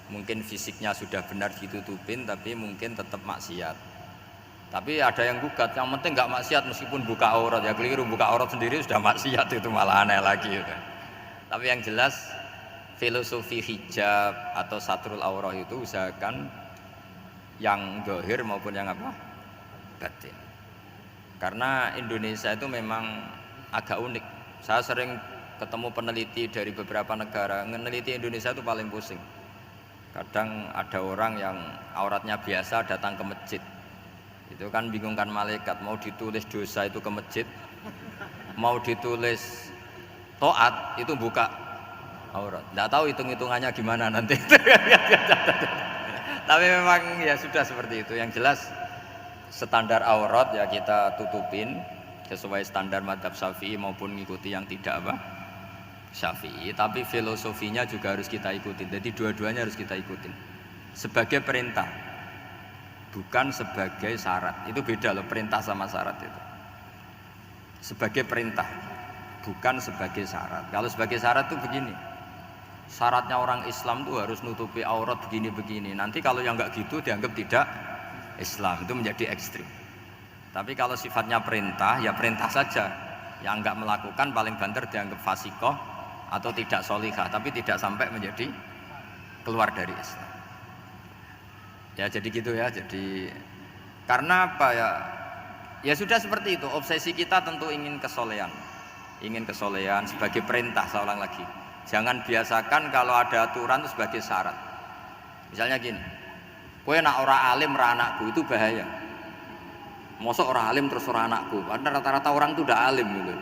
mungkin fisiknya sudah benar ditutupin tapi mungkin tetap maksiat. Tapi ada yang gugat, yang penting nggak maksiat meskipun buka aurat, ya keliru, buka aurat sendiri sudah maksiat, itu malah aneh lagi gitu. Tapi yang jelas filosofi hijab atau satrul aurah itu usahakan yang zahir maupun yang apa? Batin. Karena Indonesia itu memang agak unik. Saya sering ketemu peneliti dari beberapa negara, meneliti Indonesia itu paling pusing. Kadang ada orang yang auratnya biasa datang ke masjid, itu kan bingungkan malaikat, mau ditulis dosa itu ke masjid, mau ditulis toat itu buka aurat. Nggak tahu hitung-hitungannya gimana nanti. Tapi memang ya sudah seperti itu. Yang jelas standar aurat ya kita tutupin sesuai standar mazhab Syafi'i maupun mengikuti yang tidak apa Syafi'i. Tapi filosofinya juga harus kita ikutin. Jadi dua-duanya harus kita ikutin sebagai perintah, bukan sebagai syarat. Itu beda loh, perintah sama syarat itu. Sebagai perintah, bukan sebagai syarat. Kalau sebagai syarat itu begini, syaratnya orang Islam itu harus nutupi aurat begini-begini. Nanti kalau yang nggak gitu dianggap tidak Islam, itu menjadi ekstrim. Tapi kalau sifatnya perintah, ya perintah saja. Yang nggak melakukan paling banter dianggap fasikoh atau tidak solihah, tapi tidak sampai menjadi keluar dari Islam. Ya jadi gitu ya. Jadi karena apa ya? Ya sudah seperti itu. Obsesi kita tentu ingin kesolehan. Ingin kesolehan sebagai perintah. Saya ulang lagi, jangan biasakan kalau ada aturan itu sebagai syarat. Misalnya gini, kowe nak ora alim ra anakku, itu bahaya. Mosok ora alim terus ora anakku, karena rata-rata orang itu udah alim gitu.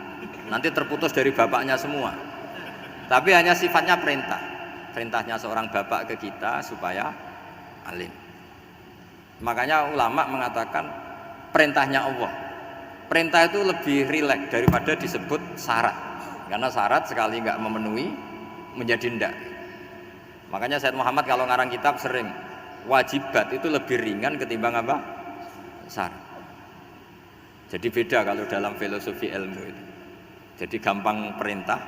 Nanti terputus dari bapaknya semua. Tapi hanya sifatnya perintah. Perintahnya seorang bapak ke kita supaya alim. Makanya ulama mengatakan perintahnya Allah. Perintah itu lebih rileks daripada disebut syarat. Karena syarat sekali nggak memenuhi menjadi ndak. Makanya Sayyid Muhammad kalau ngarang kitab sering wajibat itu lebih ringan ketimbang apa? Syarat. Jadi beda kalau dalam filosofi ilmu itu. Jadi gampang perintah.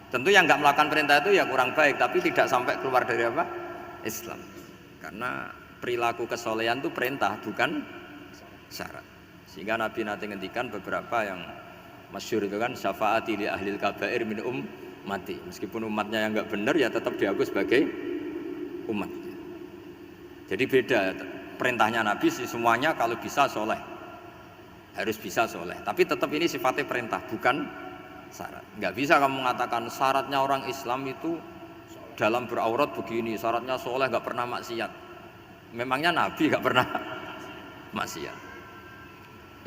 Tentu yang nggak melakukan perintah itu ya kurang baik, tapi tidak sampai keluar dari apa? Islam. Karena perilaku kesolehan itu perintah, bukan syarat. Sehingga Nabi nanti ngendikan beberapa yang masyhur itu kan, syafaati li ahlil kabair min ummati. Meskipun umatnya yang nggak benar ya tetap dianggap sebagai umat. Jadi beda perintahnya Nabi sih, semuanya kalau bisa soleh, harus bisa soleh. Tapi tetap ini sifatnya perintah, bukan syarat. Nggak bisa kamu mengatakan syaratnya orang Islam itu dalam beraurat begini, syaratnya soleh nggak pernah maksiat. Memangnya Nabi nggak pernah maksiat?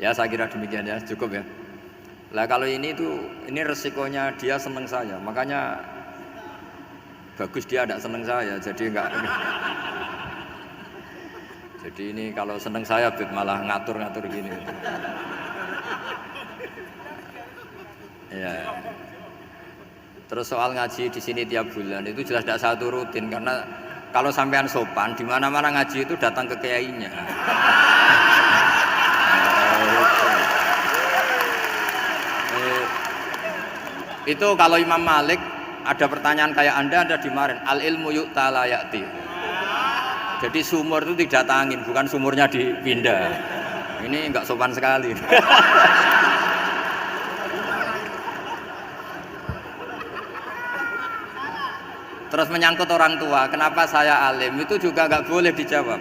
Ya saya kira demikian ya, cukup ya. Lah kalau ini resikonya dia seneng saya, makanya bagus dia tidak seneng saya, jadi enggak. Jadi ini kalau seneng saya malah ngatur-ngatur gini. Ya. Terus soal ngaji di sini tiap bulan itu jelas tidak satu rutin karena kalau sampean sopan di mana-mana ngaji itu datang ke kiainya. Itu kalau Imam Malik ada pertanyaan kayak Anda dimarahin al ilmu yu'ta la ya'ti. Jadi sumur itu didatangin, bukan sumurnya dipindah. Ini enggak sopan sekali. Terus menyangkut orang tua, kenapa saya alim? Itu juga enggak boleh dijawab.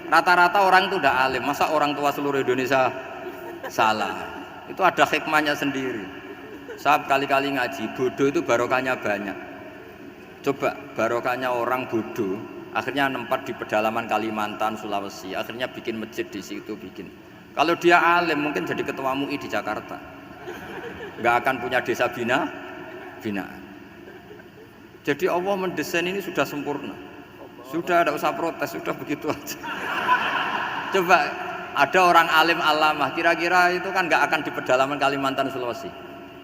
Rata-rata orang itu udah alim, masa orang tua seluruh Indonesia salah? Itu ada hikmahnya sendiri. Saya kali-kali ngaji, bodoh itu barokahnya banyak. Coba barokahnya orang bodoh, akhirnya nempat di pedalaman Kalimantan, Sulawesi, akhirnya bikin masjid di situ bikin. Kalau dia alim mungkin jadi ketua MUI di Jakarta, nggak akan punya desa binaan. Jadi Allah mendesain ini sudah sempurna, sudah tidak usah protes, sudah begitu aja. Coba ada orang alim alamah, kira-kira itu kan nggak akan di pedalaman Kalimantan, Sulawesi.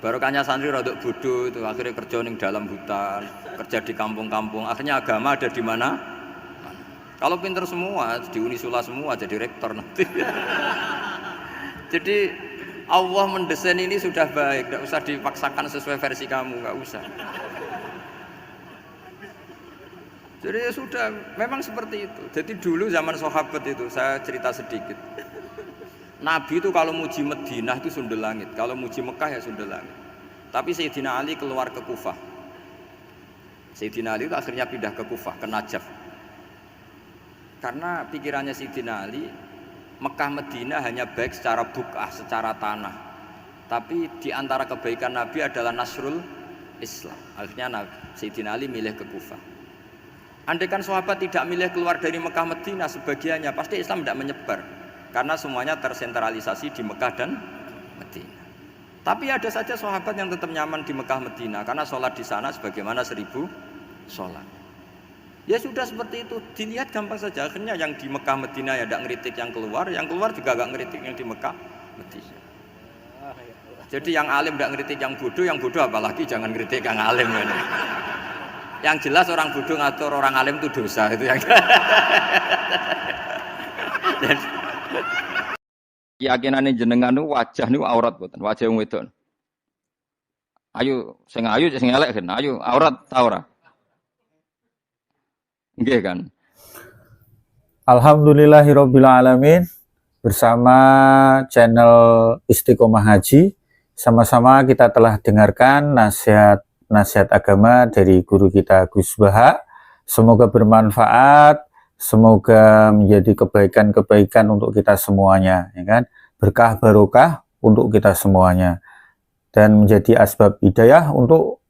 Barokahnya santri rodok bodoh itu akhirnya kerja di dalam hutan, kerja di kampung-kampung, akhirnya agama ada di mana? Kalau pinter semua, di Unisula semua jadi rektor nanti. Jadi Allah mendesain ini sudah baik, tidak usah dipaksakan sesuai versi kamu, nggak usah. Jadi ya sudah, memang seperti itu. Jadi dulu zaman sahabat itu, saya cerita sedikit. Nabi itu kalau muji Madinah itu sundel langit, kalau muji Mekah ya sundel langit. Tapi Sayyidina Ali keluar ke Kufah. Sayyidina Ali itu akhirnya pindah ke Kufah, ke Najaf. Karena pikirannya Sayyidina Ali, Mekah Madinah hanya baik secara buk'ah, secara tanah. Tapi di antara kebaikan Nabi adalah nasrul Islam. Akhirnya Sayyidina Ali milih ke Kufah. Andaikan sahabat tidak milih keluar dari Mekah Madinah sebagiannya, pasti Islam tidak menyebar. Karena semuanya tersentralisasi di Mekah dan Madinah. Tapi ada saja sahabat yang tetap nyaman di Mekah Madinah karena sholat di sana sebagaimana 1000 sholat. Ya sudah seperti itu, dilihat gampang saja. Akhirnya yang di Mekah Madinah ya tidak ngeritik yang keluar juga gak ngeritik yang di Mekah Madinah. Jadi yang alim tidak ngeritik yang bodoh apalagi jangan ngeritik yang alim. Yang jelas orang bodoh ngatur orang alim itu dosa itu yang. Keyakinan jenengan itu wajah niku aurat boten, wajah wong wedok. Ayo sing elek kan, ayo aurat ta ora? Nggih kan. Alhamdulillahirabbil alamin. Bersama channel Istiqomah Haji, sama-sama kita telah dengarkan nasihat agama dari guru kita Gus Baha. Semoga bermanfaat. Semoga menjadi kebaikan-kebaikan untuk kita semuanya, ya kan? Berkah barokah untuk kita semuanya dan menjadi asbab hidayah untuk